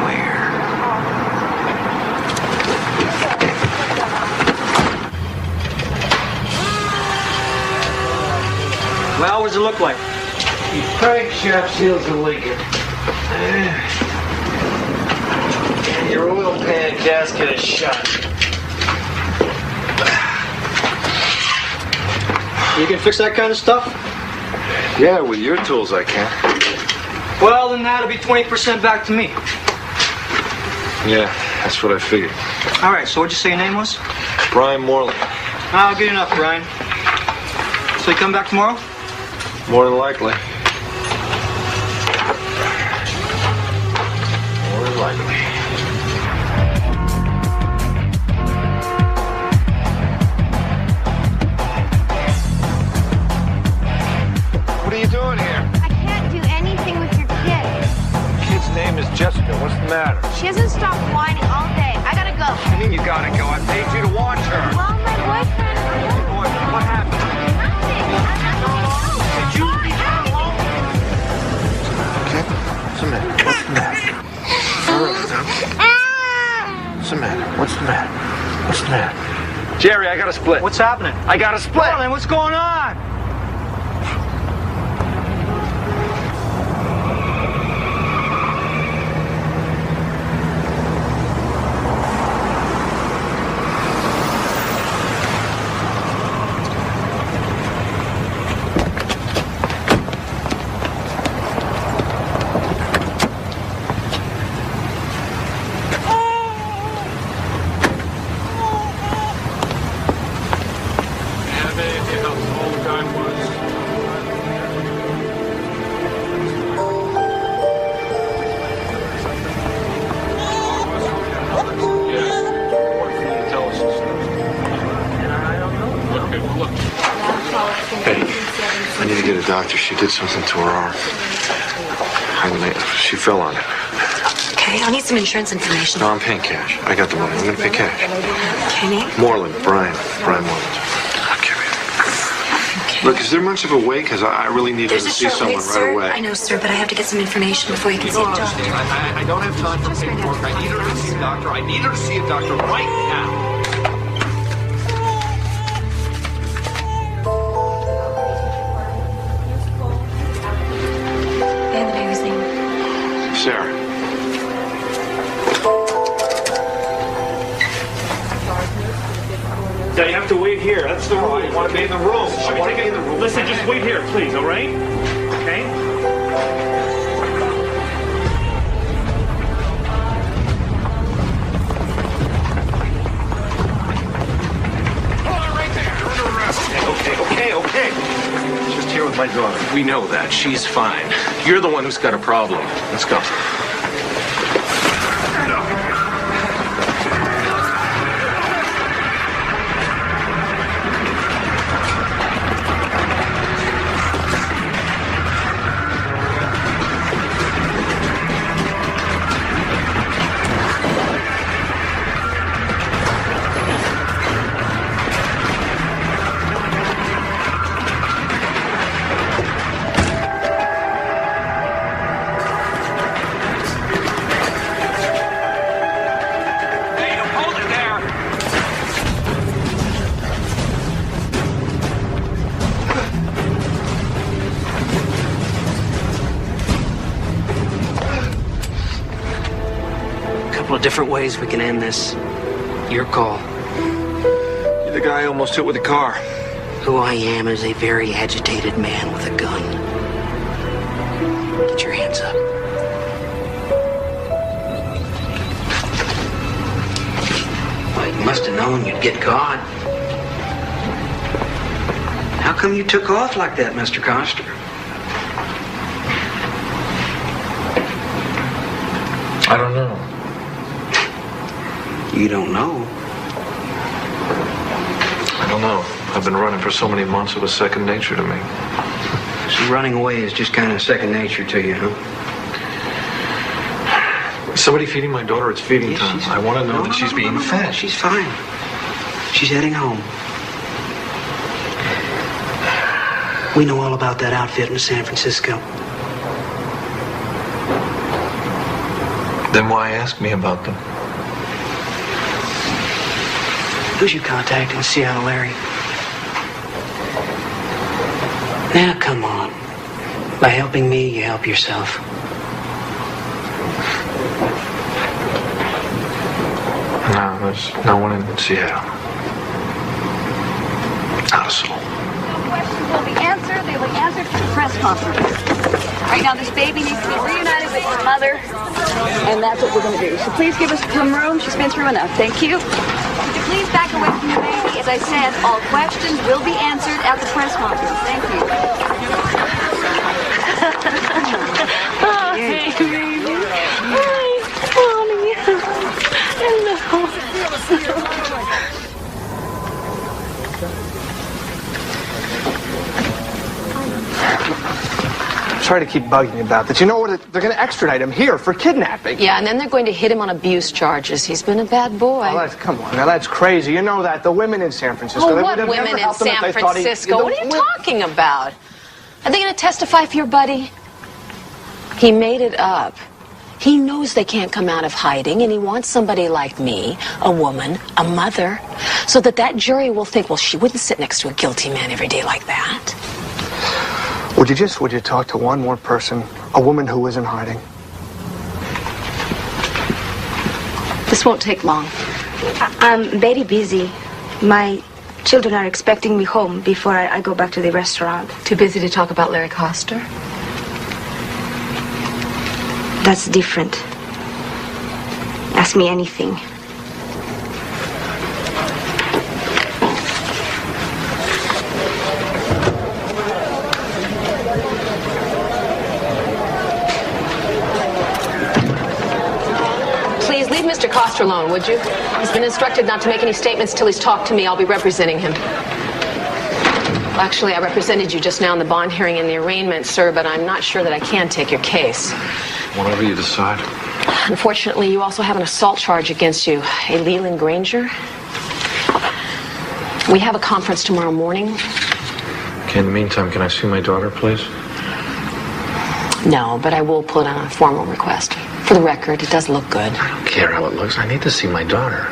Where? Well, what does it look like? Crankshaft seals are leaking. Your oil pan gasket is shot. You can fix that kind of stuff? Yeah, with your tools I can. Well, then that'll be 20% back to me. Yeah, that's what I figured. All right, so what'd you say your name was? Brian Morley. Oh, good enough, Brian. So you come back tomorrow? More than likely. More than likely. What are you doing here? I can't do anything with your kid. The kid's name is Jessica. What's the matter? She hasn't stopped whining all day. I gotta go. What do you mean you gotta go? I paid you to watch her. Well, my boyfriend... What happened? Did you leave her alone? Okay. What's the matter? What's the matter? What's the matter? What's the matter? What's the matter? Jerry, I got a split. What's happening? I got a split. Well, then what's going on? I need to get a doctor. She did something to her arm. She fell on it. Okay, I'll need some insurance information. No, I'm paying cash. I got the money. I'm going to pay cash. Okay, name? Moreland, Brian Moreland. Okay. Look, is there much of a wait? Because I really need her to see someone right away. I know, sir, but I have to get some information before you can see a doctor. I don't have time for paperwork. I need her to see a doctor. I need her to see a doctor right now. And the baby's name? Sarah. Yeah, you have to wait here. That's the rule. You want to be in the room. I want to be in the room. Listen, just wait here, please, all right? Okay? Okay. Just here with my daughter. We know that. She's fine. You're the one who's got a problem. Let's go. different ways we can end this. Your call. You're the guy I almost hit with a car. Who I am is a very agitated man with a gun. Get your hands up. Well, you must have known you'd get caught. How come you took off like that, Mr. Coster? I don't know. You don't know? I don't know. I've been running for so many months, it was second nature to me. So running away is just kind of second nature to you, huh? Is somebody feeding my daughter? It's feeding time. I want to know that she's being fed. She's fine. She's heading home. We know all about that outfit in San Francisco. Then why ask me about them? Who's your contact in Seattle, Larry? Now, come on. By helping me, you help yourself. No, there's no one in Seattle. Not a soul. Questions will be answered. They will be answered for the press conference. Right now, this baby needs to be reunited with her mother, and that's what we're going to do. So please give us some room. She's been through enough. Thank you. Would you please back away from the baby? As I said, all questions will be answered at the press conference. Thank you. Oh, hey, baby. Hi, Mommy. Hello. Sorry to keep bugging you about that. You know what? They're going to extradite him here for kidnapping. Yeah, and then they're going to hit him on abuse charges. He's been a bad boy. Oh, come on. Now, that's crazy. You know that. The women in San Francisco. Oh, they what would have women never in helped him if San they thought Francisco? What are you talking about? Are they going to testify for your buddy? He made it up. He knows they can't come out of hiding, and he wants somebody like me, a woman, a mother, so that jury will think, well, she wouldn't sit next to a guilty man every day like that. Would you talk to one more person, a woman who is in hiding? This won't take long. I'm very busy. My children are expecting me home before I go back to the restaurant. Too busy to talk about Larry Coster? That's different. Ask me anything. Please leave Mr. Coster alone, would you? He's been instructed not to make any statements till he's talked to me. I'll be representing him. Well, actually, I represented you just now in the bond hearing and the arraignment, sir, but I'm not sure that I can take your case. Whatever you decide. Unfortunately, you also have an assault charge against you, a Leland Granger. We have a conference tomorrow morning. Okay, in the meantime, can I see my daughter, please? No, but I will put on a formal request. For the record, it does look good. I don't care how it looks. I need to see my daughter.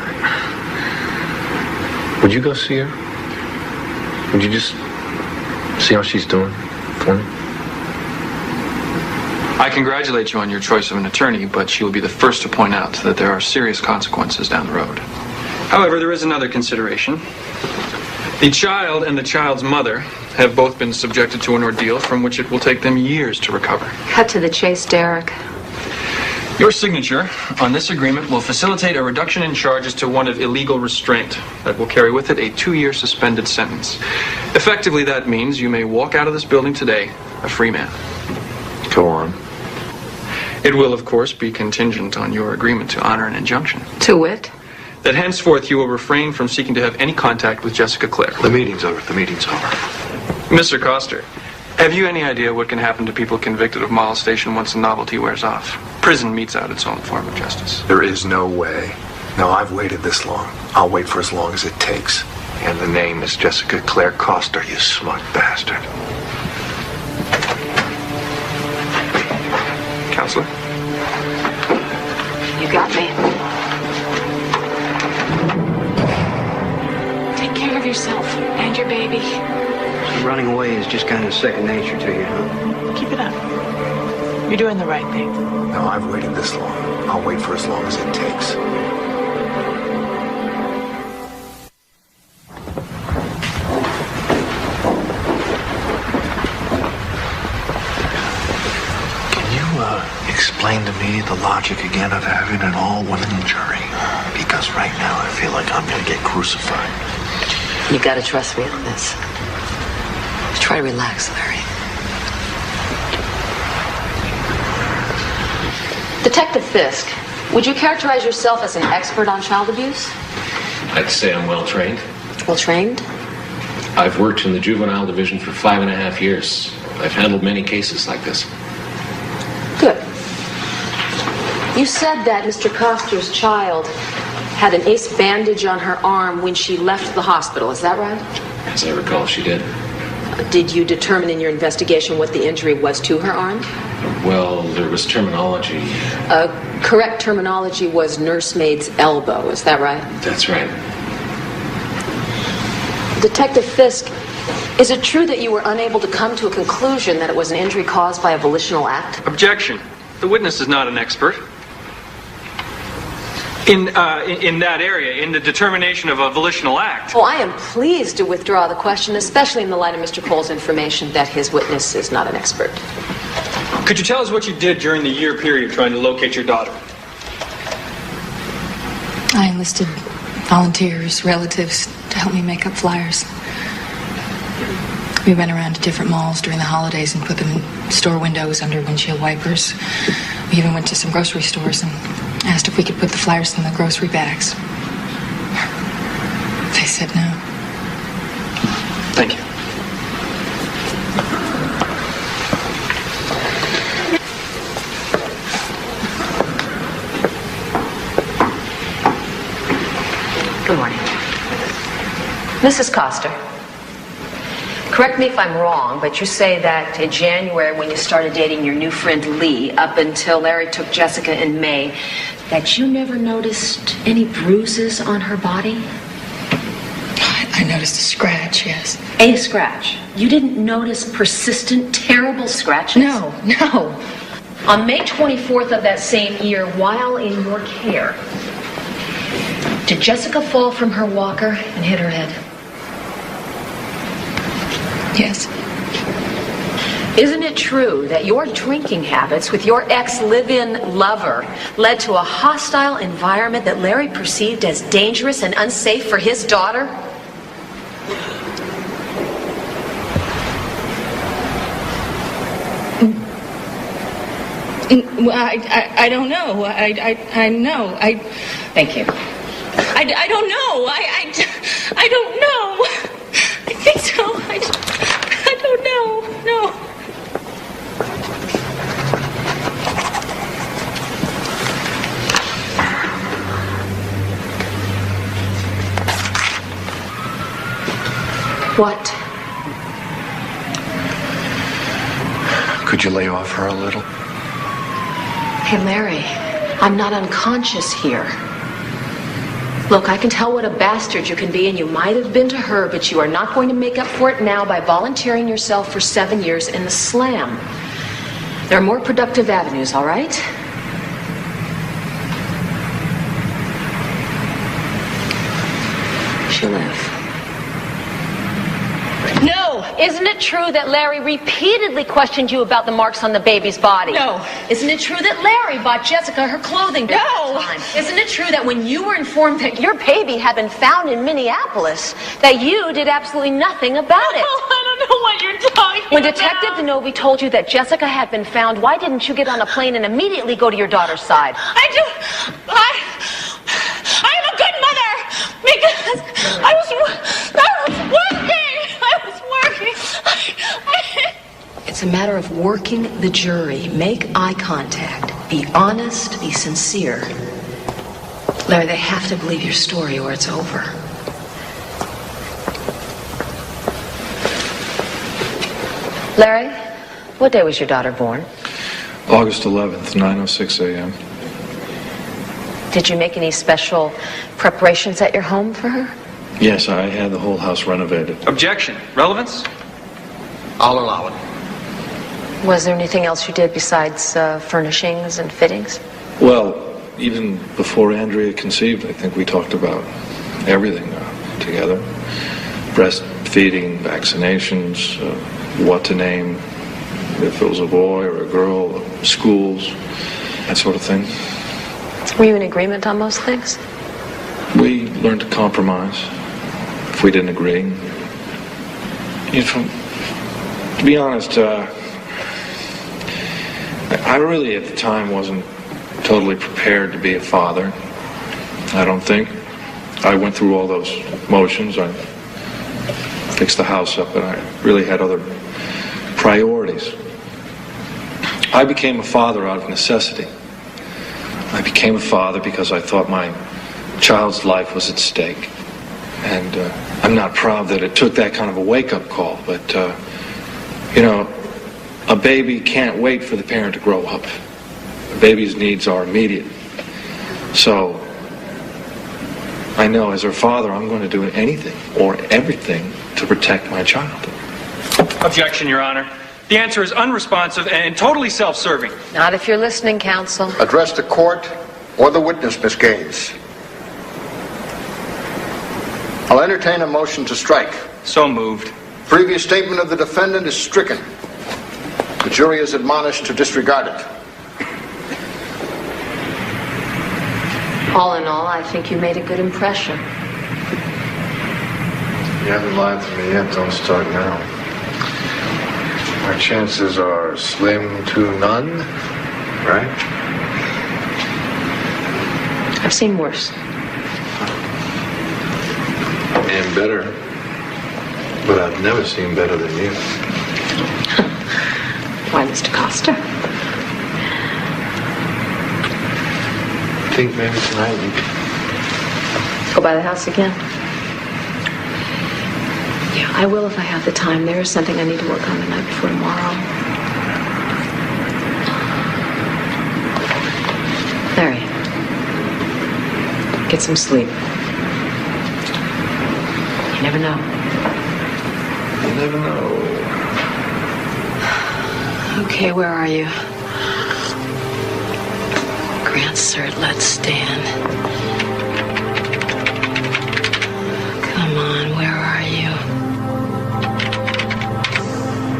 Would you go see her? Would you just see how she's doing for me? I congratulate you on your choice of an attorney, but she will be the first to point out that there are serious consequences down the road. However, there is another consideration. The child and the child's mother have both been subjected to an ordeal from which it will take them years to recover. Cut to the chase, Derek. Your signature on this agreement will facilitate a reduction in charges to one of illegal restraint that will carry with it a 2-year suspended sentence. Effectively, that means you may walk out of this building today a free man. Go on. It will, of course, be contingent on your agreement to honor an injunction. To wit? That henceforth you will refrain from seeking to have any contact with Jessica Clare. The meeting's over. The meeting's over. Mr. Coster, have you any idea what can happen to people convicted of molestation once the novelty wears off? Prison metes out its own form of justice. There is no way. No, I've waited this long. I'll wait for as long as it takes. And the name is Jessica Clare Coster, you smug bastard. Counselor? You got me. Take care of yourself and your baby. So running away is just kind of second nature to you, huh? Keep it up. You're doing the right thing. No, I've waited this long. I'll wait for as long as it takes. Explain to me the logic again of having an all-women jury. Because right now I feel like I'm going to get crucified. You gotta trust me on this. Try to relax, Larry. Detective Fisk, would you characterize yourself as an expert on child abuse? I'd say I'm well trained. Well trained? I've worked in the juvenile division for 5.5 years. I've handled many cases like this. Good. You said that Mr. Koster's child had an ace bandage on her arm when she left the hospital. Is that right? As I recall, she did. Did you determine in your investigation what the injury was to her arm? Well, there was terminology. Correct terminology was nursemaid's elbow. Is that right? That's right. Detective Fisk, is it true that you were unable to come to a conclusion that it was an injury caused by a volitional act? Objection. The witness is not an expert. In that area, in the determination of a volitional act. Oh, I am pleased to withdraw the question, especially in the light of Mr. Cole's information that his witness is not an expert. Could you tell us what you did during the year period trying to locate your daughter? I enlisted volunteers, relatives, to help me make up flyers. We went around to different malls during the holidays and put them in store windows under windshield wipers. We even went to some grocery stores and asked if we could put the flyers in the grocery bags. They said no. Thank you. Good morning. Mrs. Coster, correct me if I'm wrong, but you say that in January when you started dating your new friend Lee, up until Larry took Jessica in May, that you never noticed any bruises on her body? I noticed a scratch, yes. A scratch? You didn't notice persistent, terrible scratches? No. On May 24th of that same year, while in your care, did Jessica fall from her walker and hit her head? Yes. Isn't it true that your drinking habits with your ex-live-in lover led to a hostile environment that Larry perceived as dangerous and unsafe for his daughter? Well, I don't know. I know. Thank you. I don't know. I don't know. I think so. I don't know. No. What? Could you lay off her a little? Hey, Larry, I'm not unconscious here. Look, I can tell what a bastard you can be, and you might have been to her, but you are not going to make up for it now by volunteering yourself for 7 years in the slam. There are more productive avenues, all right? She'll live. No! Isn't it true that Larry repeatedly questioned you about the marks on the baby's body? No. Isn't it true that Larry bought Jessica her clothing during that time? Isn't it true that when you were informed that your baby had been found in Minneapolis, that you did absolutely nothing about it? Oh, I don't know what you're talking When about. Detective DeNovi told you that Jessica had been found, why didn't you get on a plane and immediately go to your daughter's side? I'm a good mother because I was working. It's a matter of working the jury. Make eye contact. Be honest. Be sincere. Larry, they have to believe your story or it's over. Larry, what day was your daughter born? August 11th, 9:06 a.m. Did you make any special preparations at your home for her? Yes, I had the whole house renovated. Objection. Relevance? I'll allow it. Was there anything else you did besides furnishings and fittings? Well, even before Andrea conceived, I think we talked about everything together. Breastfeeding, vaccinations, what to name, if it was a boy or a girl, schools, that sort of thing. Were you in agreement on most things? We learned to compromise if we didn't agree. You know, to be honest, I really at the time wasn't totally prepared to be a father. I don't think. I went through all those motions. I fixed the house up, and I really had other priorities. I became a father out of necessity. I became a father because I thought my child's life was at stake. And I'm not proud that it took that kind of a wake-up call, but, you know, a baby can't wait for the parent to grow up. A baby's needs are immediate. So, I know as her father, I'm going to do anything or everything to protect my child. Objection, Your Honor. The answer is unresponsive and totally self-serving. Not if you're listening, counsel. Address the court or the witness, Miss Gaines. I'll entertain a motion to strike. So moved. Previous statement of the defendant is stricken. The jury is admonished to disregard it. All in all, I think you made a good impression. You haven't lied to me yet. Don't start now. Our chances are slim to none, right? I've seen worse. And better. But I've never seen better than you. Why, Mr. Costa? I think maybe tonight we could Go by the house again? Yeah, I will if I have the time. There is something I need to work on the night before tomorrow. Larry, get some sleep. You never know. You never know. Okay, where are you? Grant cert, let's stand. Come on, where are you?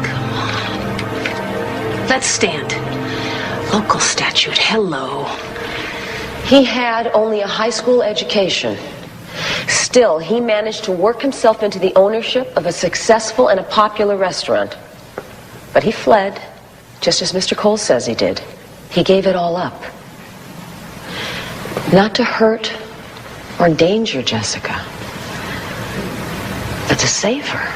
Come on. Let's stand. Local statute, hello. He had only a high school education. Still, he managed to work himself into the ownership of a successful and a popular restaurant. But he fled, just as Mr. Cole says he did. He gave it all up. Not to hurt or endanger Jessica, but to save her.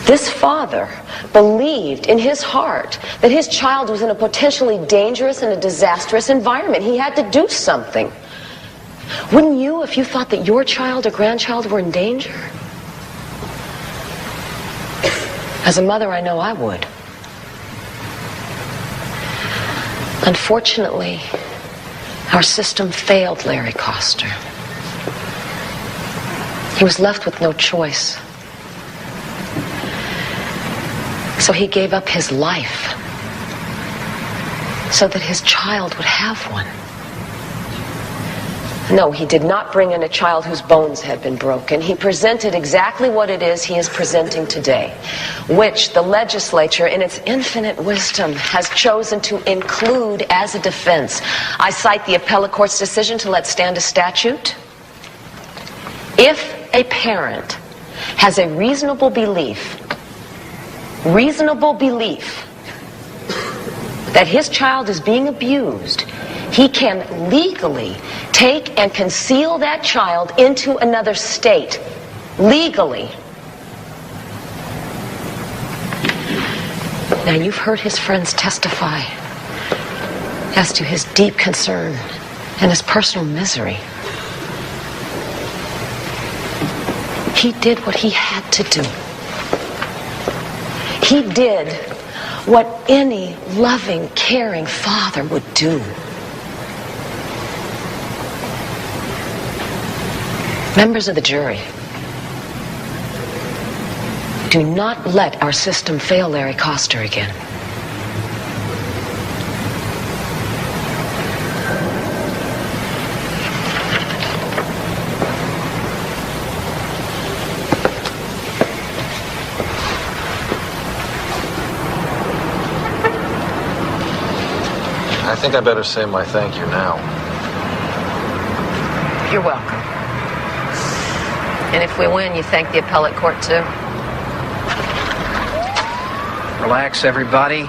This father believed in his heart that his child was in a potentially dangerous and a disastrous environment. He had to do something. Wouldn't you if you thought that your child or grandchild were in danger? As a mother, I know I would. Unfortunately, our system failed Larry Coster. He was left with no choice. So he gave up his life so that his child would have one. No, he did not bring in a child whose bones had been broken. He presented exactly what it is he is presenting today, which the legislature, in its infinite wisdom, has chosen to include as a defense. I cite the appellate court's decision to let stand a statute. If a parent has a reasonable belief that his child is being abused, he can legally take and conceal that child into another state. Legally. Now, you've heard his friends testify as to his deep concern and his personal misery. He did what he had to do. He did what any loving, caring father would do. Members of the jury, Do not let our system fail Larry Coster again. I think I better say my thank you now. You're welcome. And if we win, you thank the appellate court too? Relax, everybody.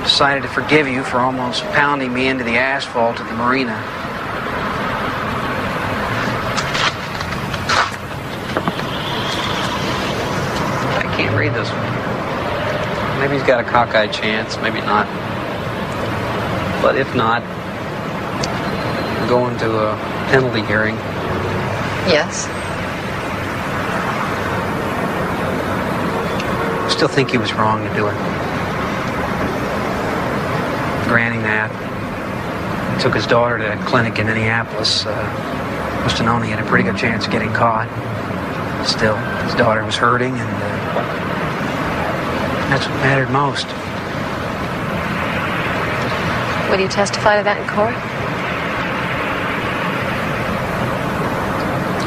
Decided to forgive you for almost pounding me into the asphalt at the marina. I can't read this one. Maybe he's got a cockeyed chance, maybe not. But if not, we're going to a penalty hearing. Yes. Still think he was wrong to do it. Granting that, he took his daughter to a clinic in Minneapolis. Must have known he had a pretty good chance of getting caught. Still, his daughter was hurting, and that's what mattered most. Will you testify to that in court?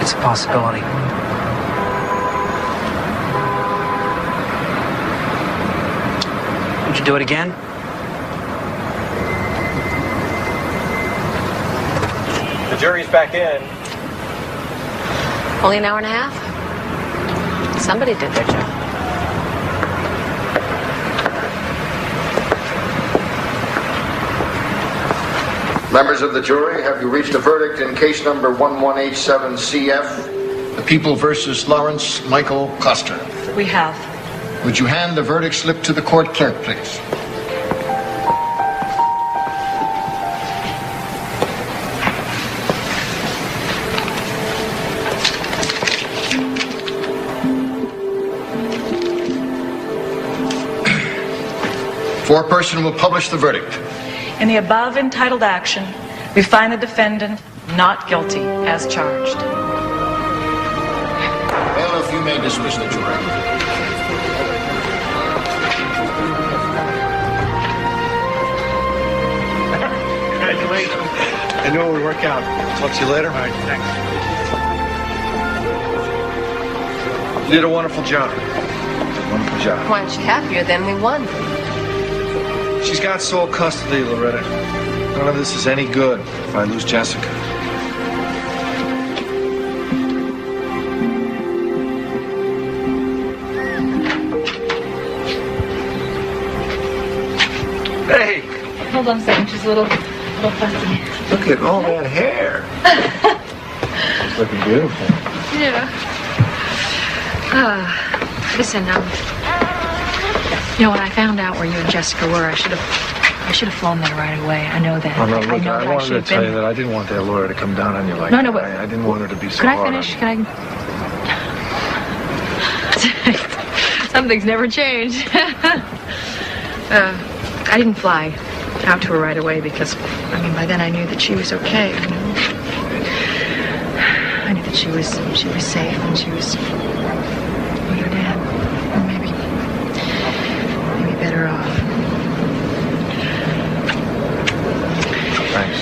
It's a possibility. Would you do it again? The jury's back in. Only an hour and a half? Somebody did their job. Members of the jury, have you reached a verdict in case number 1187CF, the People versus Lawrence Michael Coster? We have. Would you hand the verdict slip to the court clerk, please? Foreperson will publish the verdict. In the above entitled action, we find the defendant not guilty as charged. Bailiff, you may dismiss the jury. Congratulations. I know it would work out. Talk to you later. All right, thanks. You did a wonderful job. Wonderful job. Why aren't you happier then we won? She's got sole custody, Loretta. None of this is any good if I lose Jessica. Hey! Hold on a second, she's a little fussy. Look at all that hair. It's looking beautiful. Yeah. Listen, you know, when I found out where you and Jessica were, I should have flown there right away. I know that. Oh, no, look, I know I that wanted to should tell have you that I didn't want that lawyer to come down on you like No, that. but I didn't want her to be so Could I hard finish? on Can I? Some things never change. I didn't fly out to her right away because, I mean, by then I knew that she was okay. You know? I knew that she was safe and she was with her dad. Or maybe better off. Thanks.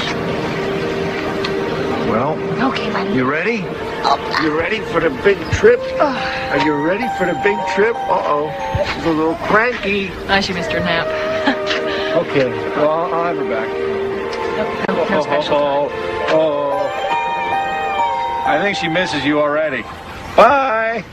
Well, okay, buddy. You ready? You ready for the big trip? Are you ready for the big trip? Uh-oh. She's a little cranky. Oh, she missed her nap. Okay. Well, I'll have her back. No special. Oh. I think she misses you already. Bye.